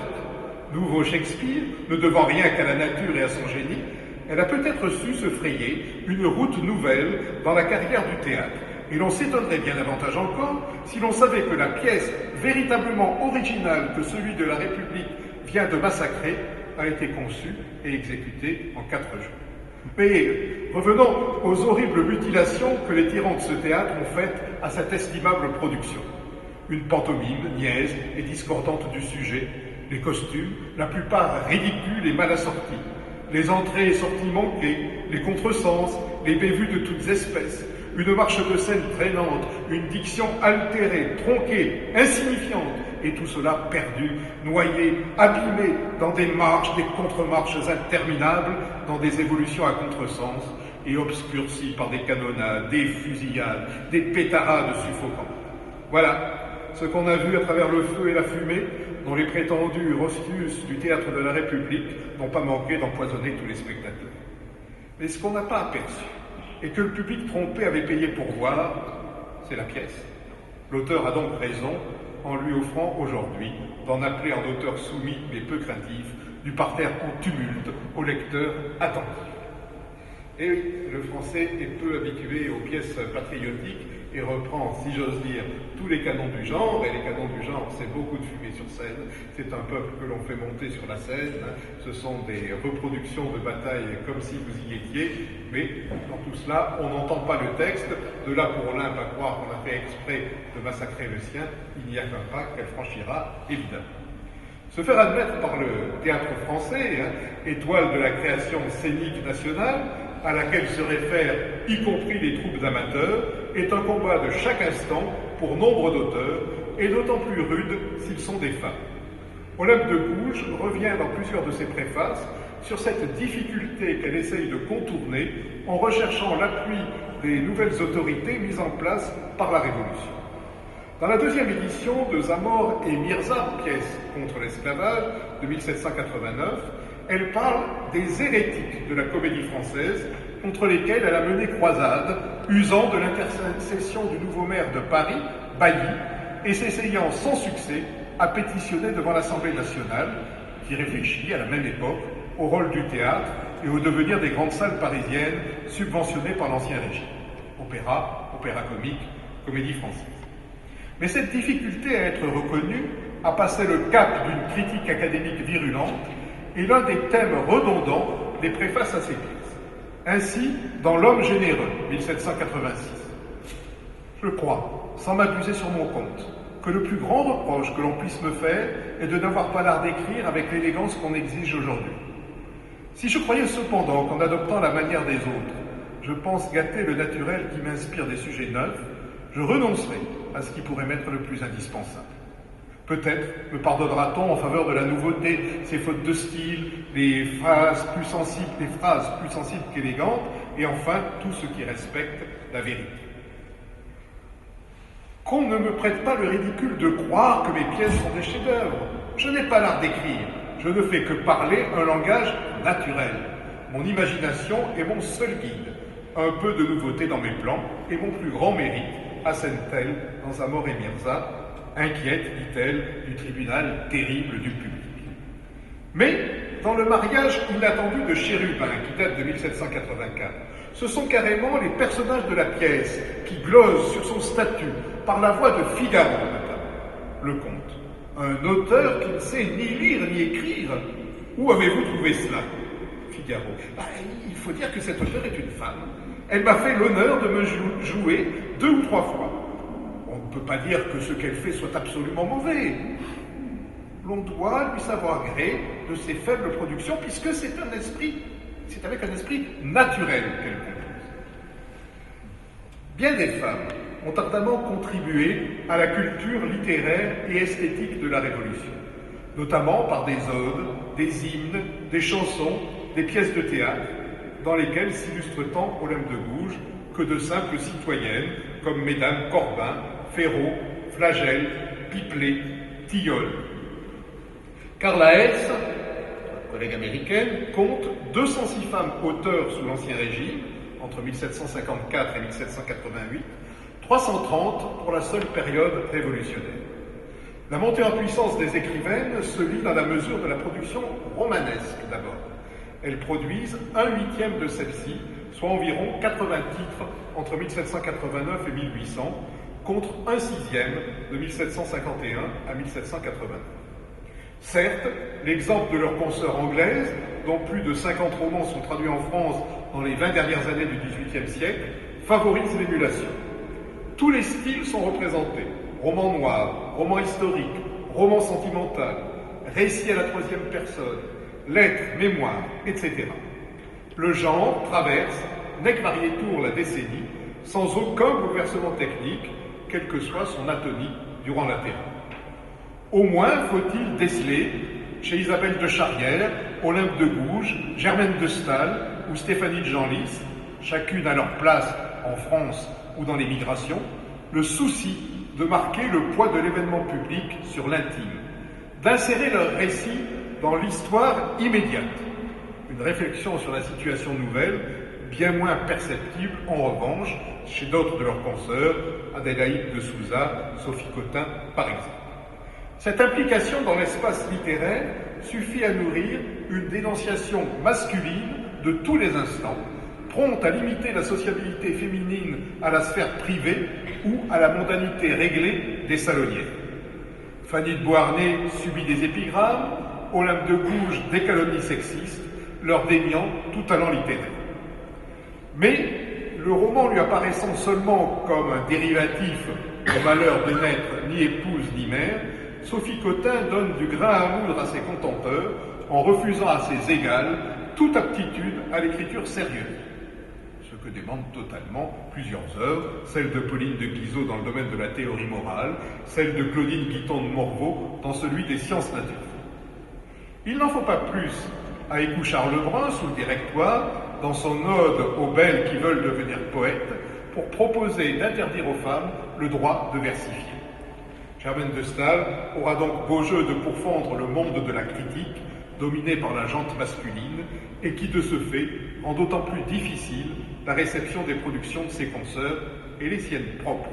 Nouveau Shakespeare, ne devant rien qu'à la nature et à son génie, elle a peut-être su se frayer une route nouvelle dans la carrière du théâtre. Et l'on s'étonnerait bien davantage encore si l'on savait que la pièce véritablement originale que celui de la République vient de massacrer a été conçue et exécutée en 4 jours. Mais revenons aux horribles mutilations que les tyrans de ce théâtre ont faites à cette estimable production. Une pantomime niaise et discordante du sujet, les costumes, la plupart ridicules et mal assortis, les entrées et sorties manquées, les contresens, les bévues de toutes espèces, une marche de scène traînante, une diction altérée, tronquée, insignifiante, et tout cela perdu, noyé, abîmé dans des marches, des contre-marches interminables, dans des évolutions à contresens, et obscurci par des canonnades, des fusillades, des pétarades suffocants. Voilà ce qu'on a vu à travers le feu et la fumée, dont les prétendus Rostius du théâtre de la République n'ont pas manqué d'empoisonner tous les spectateurs. Mais ce qu'on n'a pas aperçu, et que le public trompé avait payé pour voir, c'est la pièce. L'auteur a donc raison en lui offrant aujourd'hui d'en appeler en auteur soumis mais peu craintif, du parterre en tumulte au lecteur attentif. Et oui, le français est peu habitué aux pièces patriotiques et reprend, si j'ose dire, tous les canons du genre, et les canons du genre, c'est beaucoup de fumée sur scène, c'est un peuple que l'on fait monter sur la scène, ce sont des reproductions de batailles comme si vous y étiez, mais dans tout cela, on n'entend pas le texte, de là pour Olympe à croire qu'on a fait exprès de massacrer le sien, il n'y a qu'un pas qu'elle franchira, évidemment. Se faire admettre par le théâtre français, étoile de la création scénique nationale, à laquelle se réfèrent y compris les troupes d'amateurs, est un combat de chaque instant pour nombre d'auteurs, et d'autant plus rude s'ils sont des femmes. Olympe de Gouges revient dans plusieurs de ses préfaces sur cette difficulté qu'elle essaye de contourner en recherchant l'appui des nouvelles autorités mises en place par la Révolution. Dans la 2e édition de Zamore et Mirza, pièce contre l'esclavage de 1789, elle parle des hérétiques de la comédie française contre lesquels elle a mené croisade, usant de l'intercession du nouveau maire de Paris, Bailly, et s'essayant sans succès à pétitionner devant l'Assemblée nationale, qui réfléchit à la même époque au rôle du théâtre et au devenir des grandes salles parisiennes subventionnées par l'Ancien Régime. Opéra, opéra comique, comédie française. Mais cette difficulté à être reconnue a passé le cap d'une critique académique virulente et l'un des thèmes redondants des préfaces à ces pièces. Ainsi, dans L'Homme généreux, 1786, je crois, sans m'abuser sur mon compte, que le plus grand reproche que l'on puisse me faire est de n'avoir pas l'art d'écrire avec l'élégance qu'on exige aujourd'hui. Si je croyais cependant qu'en adoptant la manière des autres, je pense gâter le naturel qui m'inspire des sujets neufs, je renoncerai à ce qui pourrait m'être le plus indispensable. Peut-être me pardonnera-t-on en faveur de la nouveauté, ces fautes de style, les phrases plus sensibles qu'élégantes, et enfin tout ce qui respecte la vérité. Qu'on ne me prête pas le ridicule de croire que mes pièces sont des chefs-d'œuvre. Je n'ai pas l'art d'écrire, je ne fais que parler un langage naturel. Mon imagination est mon seul guide. Un peu de nouveauté dans mes plans, et mon plus grand mérite, assène-t-elle dans Zamore et Mirza, inquiète, dit-elle, du tribunal terrible du public. Mais, dans le mariage inattendu de Chérubin, qui date de 1784, ce sont carrément les personnages de la pièce qui glosent sur son statut, par la voix de Figaro, notamment. Le comte, un auteur qui ne sait ni lire ni écrire. Où avez-vous trouvé cela, Figaro? Il faut dire que cet auteur est une femme. Elle m'a fait l'honneur de me jouer 2 ou 3 fois. On ne peut pas dire que ce qu'elle fait soit absolument mauvais. l'on doit lui savoir gré de ses faibles productions, puisque c'est avec un esprit naturel qu'elle compose. Bien des femmes ont ardemment contribué à la culture littéraire et esthétique de la Révolution, notamment par des odes, des hymnes, des chansons, des pièces de théâtre, dans lesquelles s'illustrent tant Olympe de Gouges que de simples citoyennes comme Mesdames Corbin, Ferraud, Flagel, Pipelet, Tilleul. Carla Hess, collègue américaine, compte 206 femmes auteurs sous l'Ancien Régime, entre 1754 et 1788, 330 pour la seule période révolutionnaire. La montée en puissance des écrivaines se lit dans la mesure de la production romanesque d'abord. Elles produisent 1/8 de celle-ci, soit environ 80 titres entre 1789 et 1800, contre 1/6 de 1751 à 1789. Certes, l'exemple de leurs consoeurs anglaises, dont plus de 50 romans sont traduits en France dans les 20 dernières années du XVIIIe siècle, favorise l'émulation. Tous les styles sont représentés: roman noir, roman historique, roman sentimental, récit à la troisième personne, lettres, mémoires, etc. Le genre traverse, nec variétour la décennie, sans aucun bouleversement technique, quelle que soit son atonie durant la période. Au moins faut-il déceler, chez Isabelle de Charrière, Olympe de Gouges, Germaine de Staël ou Stéphanie de Genlis, chacune à leur place en France ou dans l'émigration, le souci de marquer le poids de l'événement public sur l'intime, d'insérer leur récit dans l'histoire immédiate. Une réflexion sur la situation nouvelle, bien moins perceptible en revanche chez d'autres de leurs consoeurs, Adélaïde de Souza, Sophie Cottin par exemple. Cette implication dans l'espace littéraire suffit à nourrir une dénonciation masculine de tous les instants, prompte à limiter la sociabilité féminine à la sphère privée ou à la mondanité réglée des salonnières. Fanny de Beauharnais subit des épigrammes, Olympe de Gouges des calomnies sexistes, leur déniant tout talent littéraire. Mais le roman lui apparaissant seulement comme un dérivatif au malheur de n'être ni épouse ni mère, Sophie Cottin donne du grain à moudre à ses contempteurs en refusant à ses égales toute aptitude à l'écriture sérieuse. Ce que démentent totalement plusieurs œuvres, celle de Pauline de Guizot dans le domaine de la théorie morale, celle de Claudine Guiton de Morveau dans celui des sciences naturelles. Il n'en faut pas plus à Écou Charles Lebrun sous le Directoire, dans son ode aux belles qui veulent devenir poètes, pour proposer d'interdire aux femmes le droit de versifier. Germaine de Staël aura donc beau jeu de pourfendre le monde de la critique, dominé par la jante masculine, et qui, de ce fait, rend d'autant plus difficile la réception des productions de ses consoeurs et les siennes propres.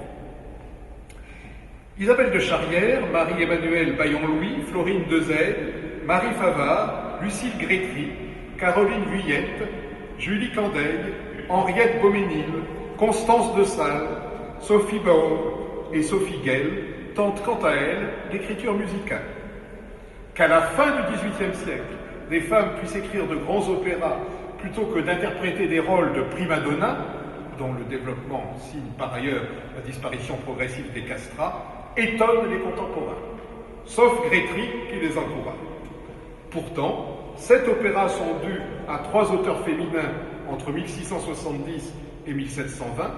Isabelle de Charrière, Marie-Emmanuelle Bayon-Louis, Florine Dezède, Marie Favard, Lucille Grétry, Caroline Vuillette, Julie Candeille, Henriette Beauménil, Constance de Sales, Sophie Baum et Sophie Guel tentent quant à elles l'écriture musicale. Qu'à la fin du XVIIIe siècle, des femmes puissent écrire de grands opéras plutôt que d'interpréter des rôles de prima-donna, dont le développement signe par ailleurs la disparition progressive des castrats, étonne les contemporains, sauf Grétry qui les encourage. Pourtant, 7 opéras sont dus à 3 auteurs féminins entre 1670 et 1720,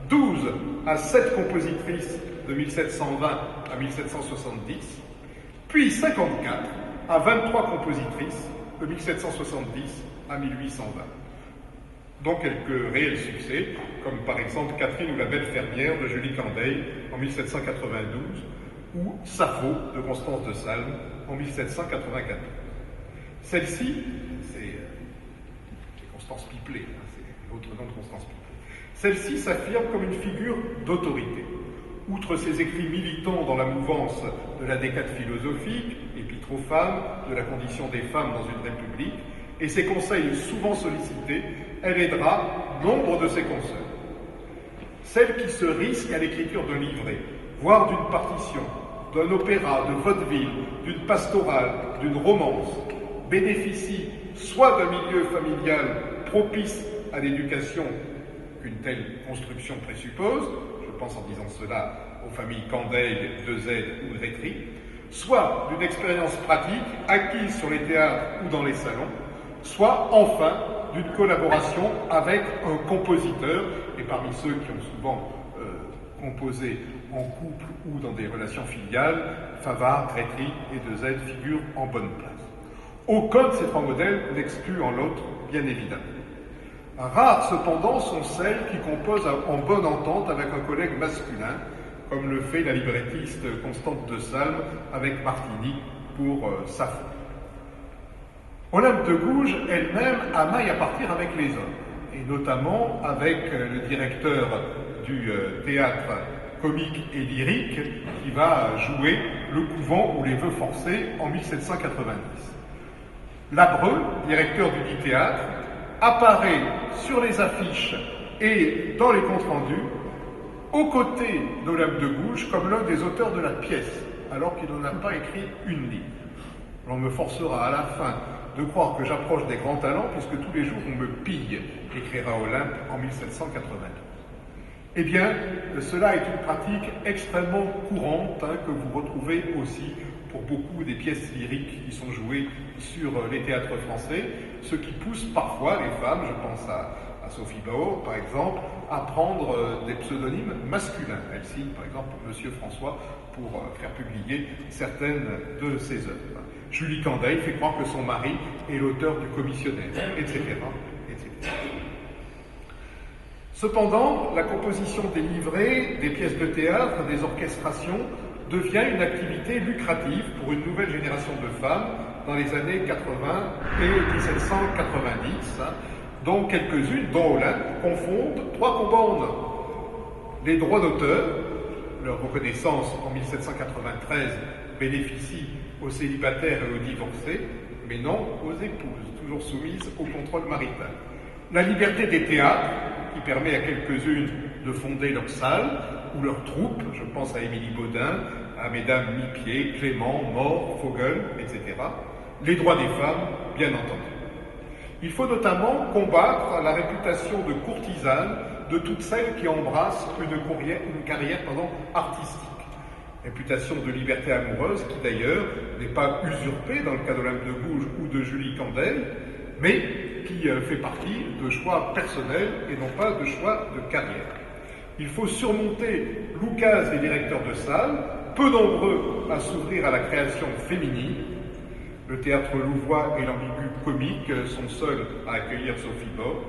12 à 7 compositrices de 1720 à 1770, puis 54 à 23 compositrices de 1770 à 1820. Dont quelques réels succès, comme par exemple Catherine ou la Belle Fermière de Julie Candeille en 1792 ou Sappho de Constance de Salm en 1794. Celle-ci, c'est Constance Pipelet, c'est l'autre nom de Constance Pipelet. Celle-ci s'affirme comme une figure d'autorité. Outre ses écrits militants dans la mouvance de la décade philosophique, épître aux femmes, de la condition des femmes dans une république, et ses conseils souvent sollicités, elle aidera nombre de ses consoeurs. Celle qui se risque à l'écriture d'un livret, voire d'une partition, d'un opéra, de vaudeville, d'une pastorale, d'une romance, bénéficie soit d'un milieu familial propice à l'éducation qu'une telle construction présuppose, je pense en disant cela aux familles Candeille, Dezède ou Grétry, soit d'une expérience pratique acquise sur les théâtres ou dans les salons, soit enfin d'une collaboration avec un compositeur, et parmi ceux qui ont souvent composé en couple ou dans des relations filiales, Favart, Grétry et Dezel figurent en bonne place. Aucun de ces trois modèles n'exclut en l'autre, bien évidemment. Rares cependant sont celles qui composent en bonne entente avec un collègue masculin, comme le fait la librettiste Constante de Salm avec Martini pour Sappho. Olympe de Gouges elle-même a maille à partir avec les hommes, et notamment avec le directeur du théâtre comique et lyrique qui va jouer Le Couvent ou Les Vœux forcés en 1790. Labreux, directeur du dit théâtre, apparaît sur les affiches et dans les comptes rendus aux côtés d'Olympe de Gouges comme l'un des auteurs de la pièce, alors qu'il n'en a pas écrit une ligne. L'on me forcera à la fin de croire que j'approche des grands talents, puisque tous les jours on me pille, écrira Olympe en 1792. Eh bien, cela est une pratique extrêmement courante que vous retrouvez aussi pour beaucoup des pièces lyriques qui sont jouées sur les théâtres français, ce qui pousse parfois les femmes, je pense à Sophie Bauer par exemple, à prendre des pseudonymes masculins. Elle signe par exemple Monsieur François pour faire publier certaines de ses œuvres. Julie Candeille fait croire que son mari est l'auteur du Commissionnaire, etc., etc. Cependant, la composition des livrets, des pièces de théâtre, des orchestrations devient une activité lucrative pour une nouvelle génération de femmes dans les années 80 et 1790, dont quelques-unes, dont Olympe, confondent trois combats en un. Les droits d'auteur, leur reconnaissance en 1793 bénéficie aux célibataires et aux divorcés, mais non aux épouses, toujours soumises au contrôle marital. La liberté des théâtres, qui permet à quelques-unes de fonder leur salle ou leur troupe, je pense à Émilie Baudin, à Mesdames Mi-Pied, Clément, Mort, Vogel, etc. Les droits des femmes, bien entendu. Il faut notamment combattre la réputation de courtisane de toutes celles qui embrassent une carrière artistique. Réputation de liberté amoureuse qui d'ailleurs n'est pas usurpée dans le cas d'Olympe de Gouges ou de Julie Candeille, mais qui fait partie de choix personnels et non pas de choix de carrière. Il faut surmonter l'oukase des directeurs de salle, peu nombreux à s'ouvrir à la création féminine. Le théâtre louvois et l'ambigu comique sont seuls à accueillir Sophie Bauer.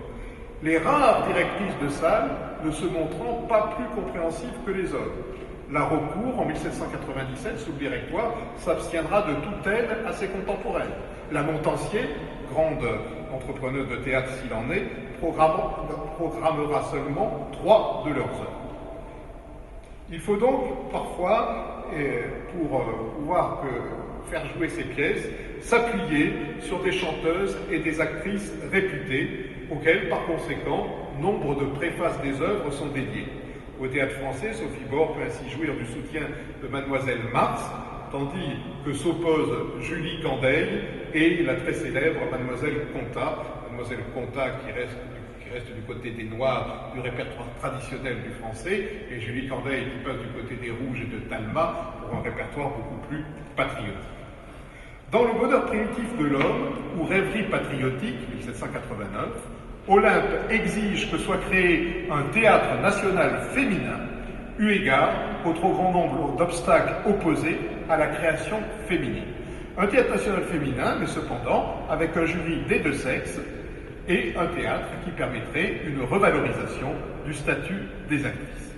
Les rares directrices de salle ne se montrant pas plus compréhensives que les hommes. La Raucourt, en 1797, sous le directoire, s'abstiendra de toute aide à ses contemporaines. La Montancier, grande entrepreneuse de théâtre s'il en est, programmera seulement 3 de leurs œuvres. Il faut donc parfois, pour pouvoir faire jouer ces pièces, s'appuyer sur des chanteuses et des actrices réputées, auxquelles, par conséquent, nombre de préfaces des œuvres sont dédiées. Au théâtre français, Sophie Bauer peut ainsi jouir du soutien de Mademoiselle Mars, tandis que s'opposent Julie Candeille et la très célèbre Mademoiselle Contat qui reste du côté des Noirs du répertoire traditionnel du français, et Julie Candeille qui passe du côté des Rouges et de Talma pour un répertoire beaucoup plus patriotique. Dans Le bonheur primitif de l'homme, ou Rêverie patriotique, 1789, Olympe exige que soit créé un théâtre national féminin, eu égard au trop grand nombre d'obstacles opposés à la création féminine. Un théâtre national féminin, mais cependant avec un jury des deux sexes et un théâtre qui permettrait une revalorisation du statut des actrices.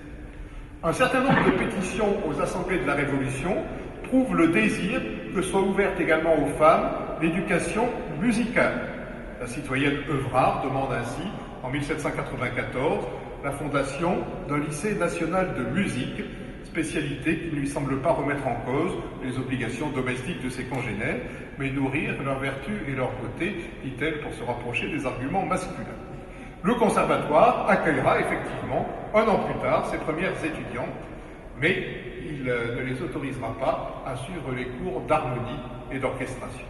Un certain nombre de pétitions aux assemblées de la Révolution prouvent le désir que soit ouverte également aux femmes l'éducation musicale. La citoyenne Evrard demande ainsi, en 1794, la fondation d'un lycée national de musique, spécialité qui ne lui semble pas remettre en cause les obligations domestiques de ses congénères, mais nourrir leurs vertus et leurs beautés, dit-elle, pour se rapprocher des arguments masculins. Le conservatoire accueillera effectivement, 1 an plus tard, ses premières étudiantes, mais il ne les autorisera pas à suivre les cours d'harmonie et d'orchestration.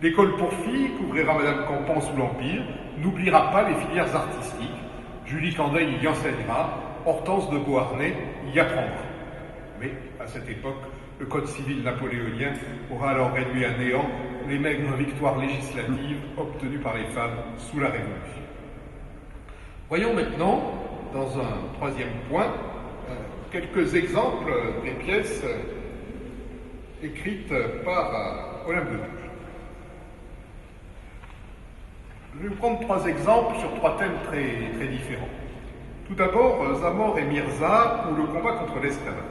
L'école pour filles, qu'ouvrira Madame Campan sous l'Empire, n'oubliera pas les filières artistiques. Julie Candeille y enseignera, Hortense de Beauharnais y apprendra. Mais à cette époque, Le code civil napoléonien aura alors réduit à néant les maigres victoires législatives obtenues par les femmes sous la Révolution. Voyons maintenant, dans un troisième point, quelques exemples des pièces écrites par Olympe de Gouges. Je vais vous prendre trois exemples sur trois thèmes très différents. Tout d'abord, Zamore et Mirza, ou le combat contre l'esclavage.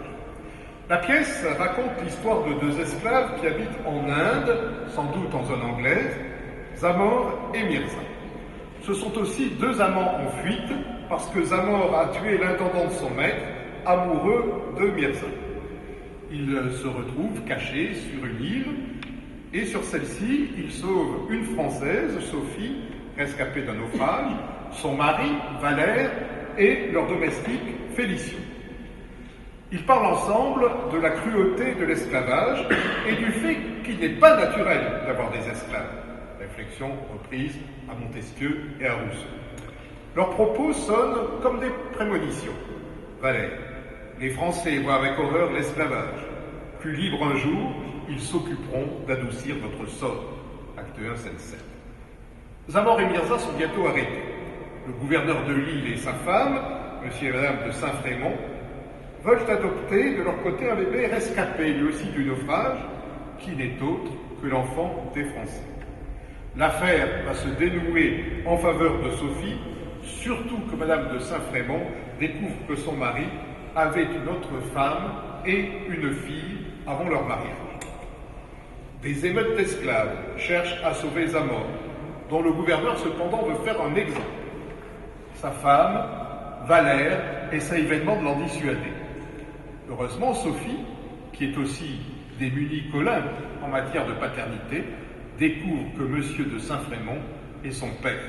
La pièce raconte l'histoire de deux esclaves qui habitent en Inde, sans doute en zone anglaise, Zamore et Mirza. Ce sont aussi deux amants en fuite, parce que Zamore a tué l'intendant de son maître, amoureux de Mirza. Ils se retrouvent cachés sur une île, et sur celle-ci, ils sauvent une Française, Sophie, rescapée d'un naufrage, son mari, Valère, et leur domestique, Félicien. Ils parlent ensemble de la cruauté de l'esclavage et du fait qu'il n'est pas naturel d'avoir des esclaves. Réflexion reprise à Montesquieu et à Rousseau. Leurs propos sonnent comme des prémonitions. Valère, les Français voient avec horreur l'esclavage. Plus libres un jour, ils s'occuperont d'adoucir votre sort. Acte 1, scène 7. Zamore et Mirza sont bientôt arrêtés. Le gouverneur de l'île et sa femme, monsieur et madame de Saint-Frémont, veulent adopter de leur côté un bébé rescapé, lui aussi du naufrage, qui n'est autre que l'enfant des Français. L'affaire va se dénouer en faveur de Sophie, surtout que madame de Saint-Frémont découvre que son mari avait une autre femme et une fille avant leur mariage. Des émeutes d'esclaves cherchent à sauver Zamore, dont le gouverneur cependant veut faire un exemple. Sa femme, Valère, essaie vainement de l'en dissuader. Heureusement, Sophie, qui est aussi démunie qu'Olympe en matière de paternité, découvre que monsieur de Saint-Frémont est son père.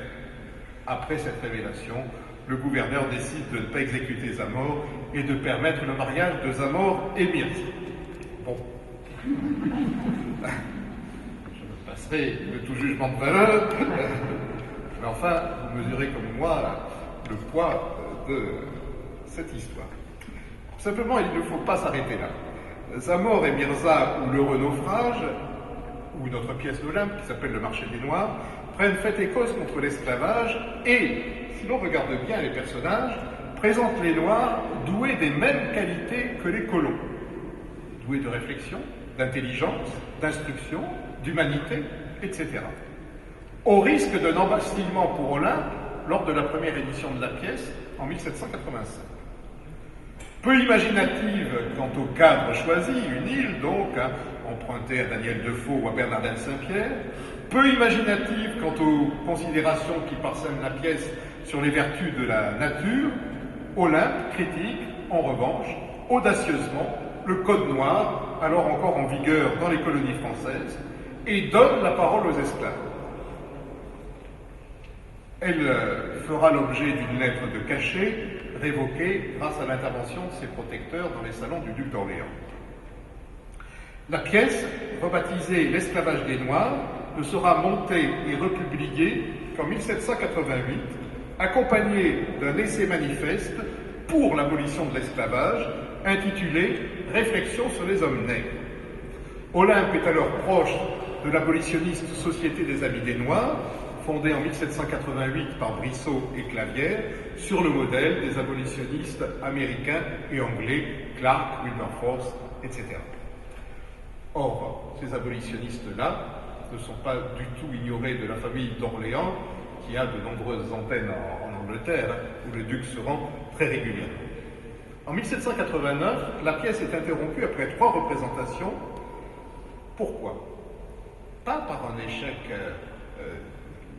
Après cette révélation, le gouverneur décide de ne pas exécuter Zamore et de permettre le mariage de Zamore et Mirza. Bon. Je me passerai de tout jugement de valeur, mais enfin, vous mesurez comme moi le poids de cette histoire. Simplement, il ne faut pas s'arrêter là. Zamore et Mirza, ou l'heureux naufrage, ou une autre pièce d'Olympe qui s'appelle Le marché des Noirs, prennent fait et cause contre l'esclavage et, si l'on regarde bien les personnages, présentent les Noirs doués des mêmes qualités que les colons. Doués de réflexion, d'intelligence, d'instruction, d'humanité, etc. Au risque d'un embastillement pour Olympe lors de la première édition de la pièce en 1785. Peu imaginative quant au cadre choisi, une île donc, empruntée à Daniel Defoe ou à Bernardin de Saint-Pierre, peu imaginative quant aux considérations qui parsèment la pièce sur les vertus de la nature, Olympe critique, en revanche, audacieusement, le Code noir, alors encore en vigueur dans les colonies françaises, et donne la parole aux esclaves. Elle fera l'objet d'une lettre de cachet révoquée grâce à l'intervention de ses protecteurs dans les salons du duc d'Orléans. La pièce, rebaptisée L'esclavage des Noirs, ne sera montée et republiée qu'en 1788, accompagnée d'un essai manifeste pour l'abolition de l'esclavage, intitulé Réflexions sur les hommes nègres. Olympe est alors proche de l'abolitionniste Société des Habits Noirs, fondée en 1788 par Brissot et Clavière, sur le modèle des abolitionnistes américains et anglais, Clark, Wilberforce, etc. Or, ces abolitionnistes-là ne sont pas du tout ignorés de la famille d'Orléans, qui a de nombreuses antennes en Angleterre, où le duc se rend très régulièrement. En 1789, la pièce est interrompue après 3 représentations. Pourquoi? Pas par un échec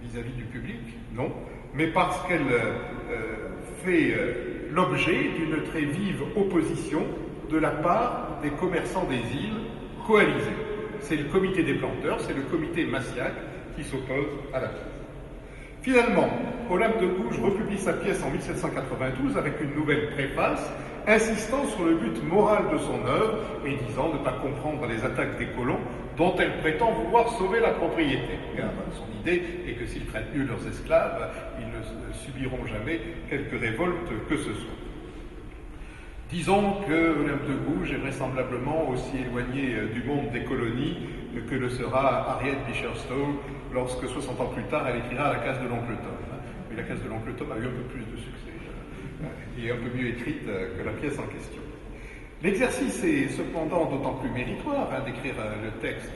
vis-à-vis du public, non, mais parce qu'elle fait l'objet d'une très vive opposition de la part des commerçants des îles coalisés. C'est le comité des planteurs, c'est le comité Massiac qui s'oppose à la pièce. Finalement, Olympe de Gouges republie sa pièce en 1792 avec une nouvelle préface, insistant sur le but moral de son œuvre et disant ne pas comprendre les attaques des colons dont elle prétend vouloir sauver la propriété. Car son idée est que s'ils traitent mieux leurs esclaves, ils ne subiront jamais quelque révolte que ce soit. Disons que Olympe de Gouges est vraisemblablement aussi éloigné du monde des colonies que le sera Harriet Beecher Stowe lorsque 60 ans plus tard elle écrira La case de l'oncle Tom. Mais La case de l'oncle Tom a eu un peu plus de succès et un peu mieux écrite que la pièce en question. L'exercice est cependant d'autant plus méritoire d'écrire le texte,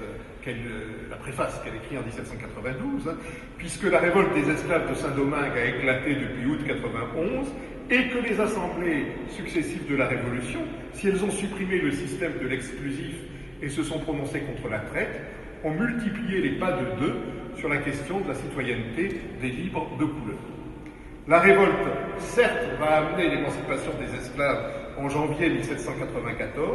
la préface qu'elle écrit en 1792, puisque la révolte des esclaves de Saint-Domingue a éclaté depuis août 91 et que les assemblées successives de la Révolution, si elles ont supprimé le système de l'exclusif et se sont prononcées contre la traite, ont multiplié les pas de deux sur la question de la citoyenneté des libres de couleur. La révolte, certes, va amener l'émancipation des esclaves en janvier 1794.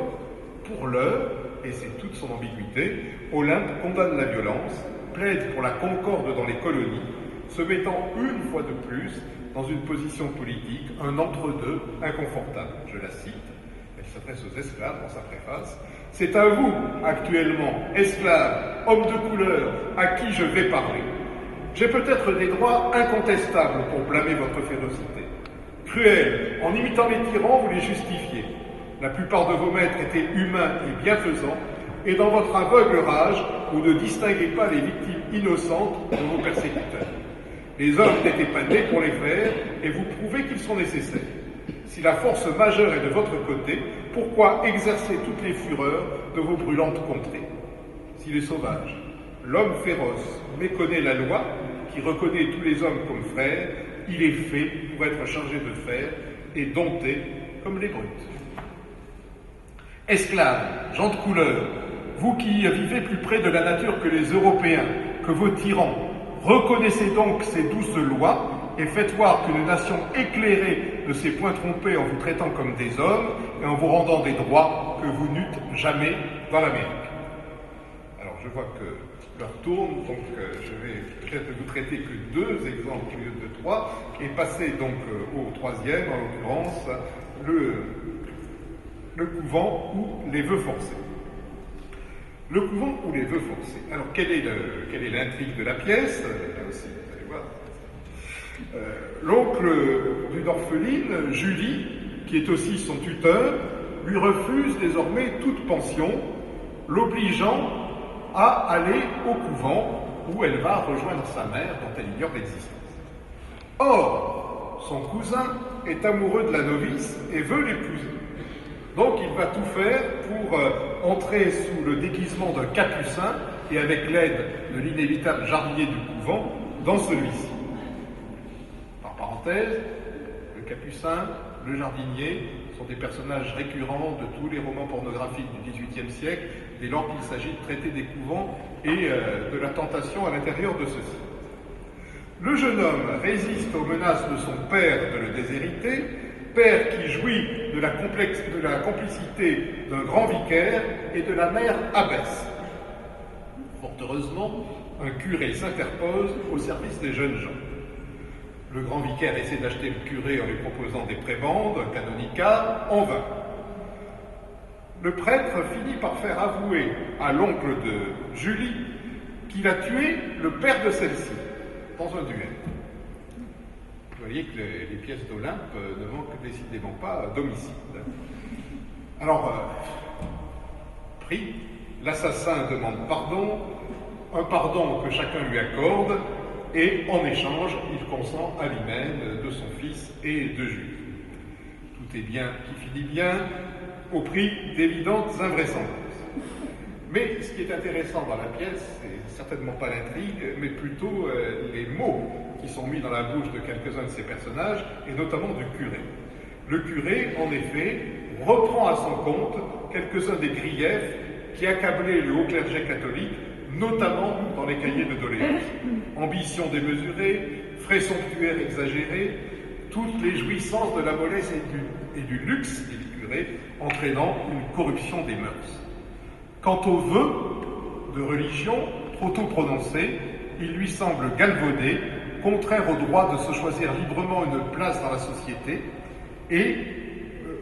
Pour l'heure, et c'est toute son ambiguïté, Olympe condamne la violence, plaide pour la concorde dans les colonies, se mettant une fois de plus dans une position politique, un entre-deux inconfortable. Je la cite, elle s'adresse aux esclaves dans sa préface. « C'est à vous, actuellement, esclaves, hommes de couleur, à qui je vais parler. J'ai peut-être des droits incontestables pour blâmer votre férocité. Cruel, en imitant les tyrans, vous les justifiez. La plupart de vos maîtres étaient humains et bienfaisants, et dans votre aveugle rage, vous ne distinguez pas les victimes innocentes de vos persécuteurs. Les hommes n'étaient pas nés pour les faire, et vous prouvez qu'ils sont nécessaires. Si la force majeure est de votre côté, pourquoi exercer toutes les fureurs de vos brûlantes contrées? S'il est sauvage, l'homme féroce méconnaît la loi, qui reconnaît tous les hommes comme frères, il est fait pour être chargé de fer et dompté comme les brutes. Esclaves, gens de couleur, vous qui vivez plus près de la nature que les Européens, que vos tyrans, reconnaissez donc ces douces lois et faites voir qu'une nation éclairée ne s'est point trompée en vous traitant comme des hommes et en vous rendant des droits que vous n'eûtes jamais dans l'Amérique. Alors je vois que l'heure tourne, donc je vais peut-être vous traiter que 2 exemples au lieu de 3 et passer donc au troisième, en l'occurrence, le couvent ou les vœux forcés. Le couvent ou les vœux forcés. Alors quelle est l'intrigue de la pièce? Là aussi, vous allez voir. L'oncle d'une orpheline, Julie, qui est aussi son tuteur, lui refuse désormais toute pension, l'obligeant à aller au couvent où elle va rejoindre sa mère dont elle ignore l'existence. Or, son cousin est amoureux de la novice et veut l'épouser. Donc il va tout faire pour entrer sous le déguisement d'un capucin et avec l'aide de l'inévitable jardinier du couvent dans celui-ci. Par parenthèse, le capucin, le jardinier sont des personnages récurrents de tous les romans pornographiques du XVIIIe siècle, dès lors qu'il s'agit de traiter des couvents et de la tentation à l'intérieur de ceux-ci. Le jeune homme résiste aux menaces de son père de le déshériter, père qui jouit de la complicité d'un grand vicaire et de la mère abbesse. Fort heureusement, un curé s'interpose au service des jeunes gens. Le grand vicaire essaie d'acheter le curé en lui proposant des prébendes, un canonicat, en vain. Le prêtre finit par faire avouer à l'oncle de Julie qu'il a tué le père de celle-ci, dans un duel. Vous voyez que les pièces d'Olympe ne manquent décidément pas d'homicide. Alors, pris, l'assassin demande pardon, un pardon que chacun lui accorde, et en échange, il consent à l'hymen de son fils et de Julie. Tout est bien qui finit bien, au prix d'évidentes invraisemblances. Mais ce qui est intéressant dans la pièce, c'est certainement pas l'intrigue, mais plutôt les mots qui sont mis dans la bouche de quelques-uns de ces personnages, et notamment du curé. Le curé, en effet, reprend à son compte quelques-uns des griefs qui accablaient le haut clergé catholique, notamment dans les cahiers de doléances. Ambition démesurée, frais somptuaires exagérés, toutes les jouissances de la mollesse et du luxe des curés, entraînant une corruption des mœurs. Quant aux vœux de religion, trop tôt prononcés, il lui semble galvaudé, contraire au droit de se choisir librement une place dans la société et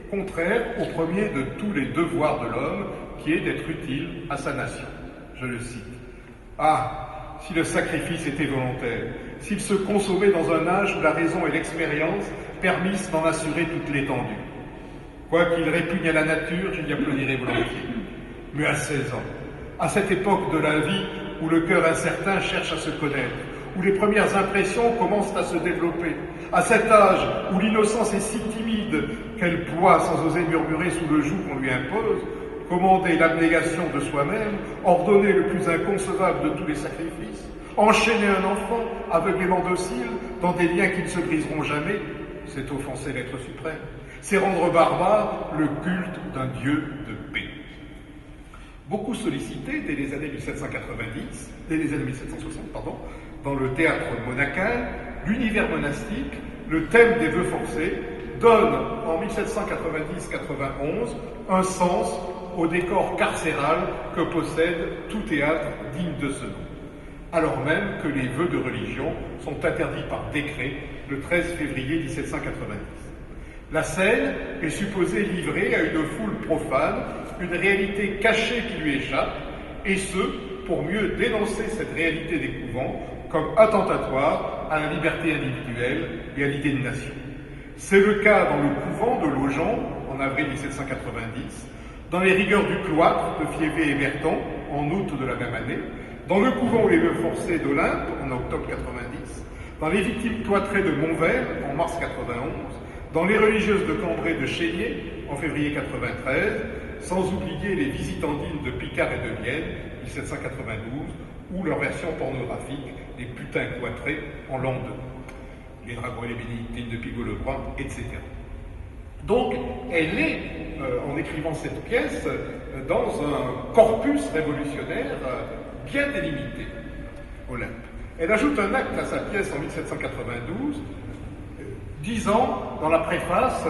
contraire au premier de tous les devoirs de l'homme, qui est d'être utile à sa nation. Je le cite. « Ah, si le sacrifice était volontaire, s'il se consommait dans un âge où la raison et l'expérience permissent d'en assurer toute l'étendue. Quoi qu'il répugne à la nature, je l'y applaudirais volontiers. Mais à 16 ans, à cette époque de la vie où le cœur incertain cherche à se connaître, où les premières impressions commencent à se développer, à cet âge où l'innocence est si timide qu'elle ploie sans oser murmurer sous le joug qu'on lui impose, commander l'abnégation de soi-même, ordonner le plus inconcevable de tous les sacrifices, enchaîner un enfant aveuglément docile dans des liens qui ne se briseront jamais, c'est offenser l'être suprême. C'est rendre barbare le culte d'un Dieu de paix. Beaucoup sollicité dès les années 1760, dans le théâtre monacal, l'univers monastique, le thème des vœux forcés, donne en 1790-91 un sens au décor carcéral que possède tout théâtre digne de ce nom, alors même que les vœux de religion sont interdits par décret le 13 février 1790. La scène est supposée livrer à une foule profane une réalité cachée qui lui échappe, et ce, pour mieux dénoncer cette réalité des couvents comme attentatoire à la liberté individuelle et à l'idée de nation. C'est le cas dans le couvent de Laugeon, en avril 1790, dans les rigueurs du cloître de Fiévé et Berton, en août de la même année, dans le couvent où les vœux forcés d'Olympe, en octobre 90, dans les victimes cloîtrées de Montvert, en mars 91, dans les religieuses de Cambrai de Chénier, en février 93, sans oublier les visitandines de Picard et de Vienne, 1792, ou leur version pornographique, les putains cloîtrés en l'an 2, les dragons et les bénédictines de Pigault-Lebrun, etc. Donc, elle est, en écrivant cette pièce, dans un corpus révolutionnaire bien délimité, Olympe. Elle ajoute un acte à sa pièce en 1792, disant dans la préface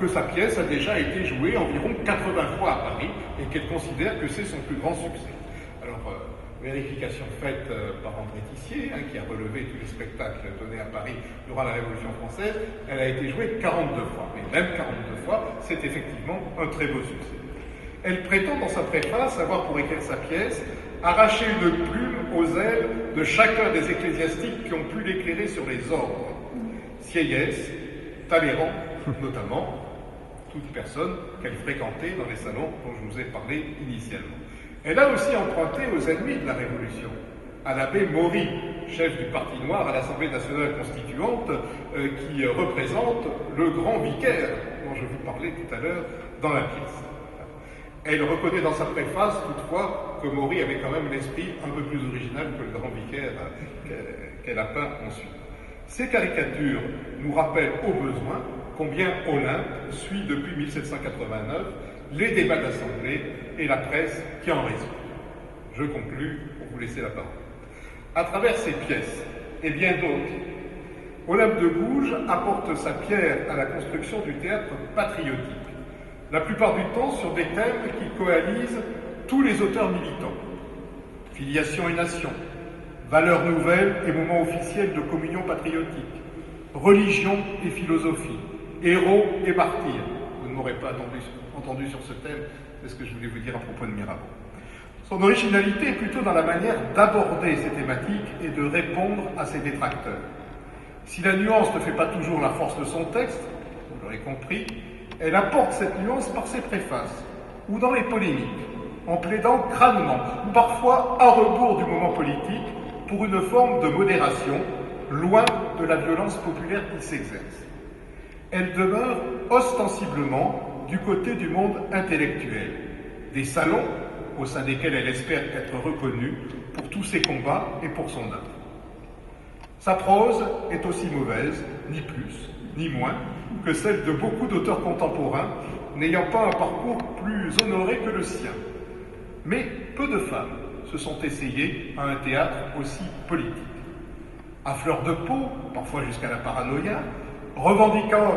que sa pièce a déjà été jouée environ 80 fois à Paris et qu'elle considère que c'est son plus grand succès. Alors, vérification faite par André Tissier, qui a relevé tous les spectacles donnés à Paris durant la Révolution française, elle a été jouée 42 fois. Mais même 42 fois, c'est effectivement un très beau succès. Elle prétend dans sa préface avoir, pour écrire sa pièce, arraché une plume aux ailes de chacun des ecclésiastiques qui ont pu l'éclairer sur les ordres. Sieyès, Talleyrand, notamment, toute personne qu'elle fréquentait dans les salons dont je vous ai parlé initialement. Elle a aussi emprunté aux ennemis de la Révolution, à l'abbé Maury, chef du Parti noir à l'Assemblée nationale constituante, qui représente le grand vicaire dont je vous parlais tout à l'heure dans la pièce. Elle reconnaît dans sa préface, toutefois, que Maury avait quand même l'esprit un peu plus original que le grand vicaire qu'elle a peint ensuite. Ces caricatures nous rappellent au besoin combien Olympe suit depuis 1789 les débats d'Assemblée et la presse qui en résulte. Je conclus pour vous laisser la parole. À travers ces pièces, et bien d'autres, Olympe de Gouges apporte sa pierre à la construction du théâtre patriotique, la plupart du temps sur des thèmes qui coalisent tous les auteurs militants. Filiation et nation, valeurs nouvelles et moments officiels de communion patriotique, religion et philosophie, héros et martyrs. Vous ne m'aurez pas entendu sur ce thème, c'est ce que je voulais vous dire à propos de Mirabeau. Son originalité est plutôt dans la manière d'aborder ces thématiques et de répondre à ses détracteurs. Si la nuance ne fait pas toujours la force de son texte, vous l'aurez compris, elle apporte cette nuance par ses préfaces, ou dans les polémiques, en plaidant crânement, ou parfois à rebours du moment politique, pour une forme de modération, loin de la violence populaire qui s'exerce. Elle demeure ostensiblement du côté du monde intellectuel, des salons au sein desquels elle espère être reconnue pour tous ses combats et pour son œuvre. Sa prose est aussi mauvaise, ni plus, ni moins, que celle de beaucoup d'auteurs contemporains n'ayant pas un parcours plus honoré que le sien. Mais peu de femmes se sont essayées à un théâtre aussi politique. À fleur de peau, parfois jusqu'à la paranoïa, revendiquant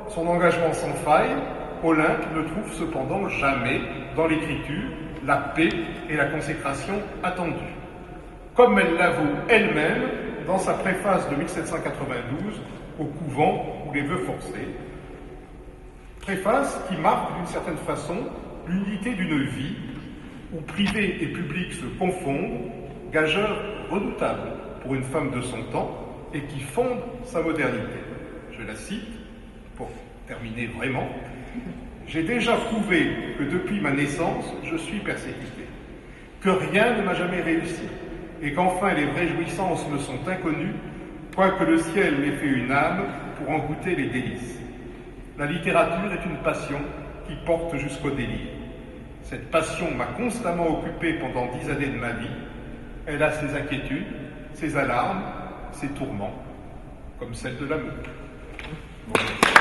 son engagement sans faille, Olympe ne trouve cependant jamais dans l'écriture la paix et la consécration attendues, comme elle l'avoue elle-même dans sa préface de 1792 au couvent ou les vœux forcés. Préface qui marque d'une certaine façon l'unité d'une vie où privé et public se confondent, gageur redoutable pour une femme de son temps et qui fonde sa modernité. Je la cite pour terminer vraiment. J'ai déjà prouvé que depuis ma naissance, je suis persécuté, que rien ne m'a jamais réussi, et qu'enfin les vraies jouissances me sont inconnues, quoique le ciel m'ait fait une âme pour en goûter les délices. La littérature est une passion qui porte jusqu'au délire. Cette passion m'a constamment occupé pendant 10 années de ma vie. Elle a ses inquiétudes, ses alarmes, ses tourments, comme celle de l'amour. Bon.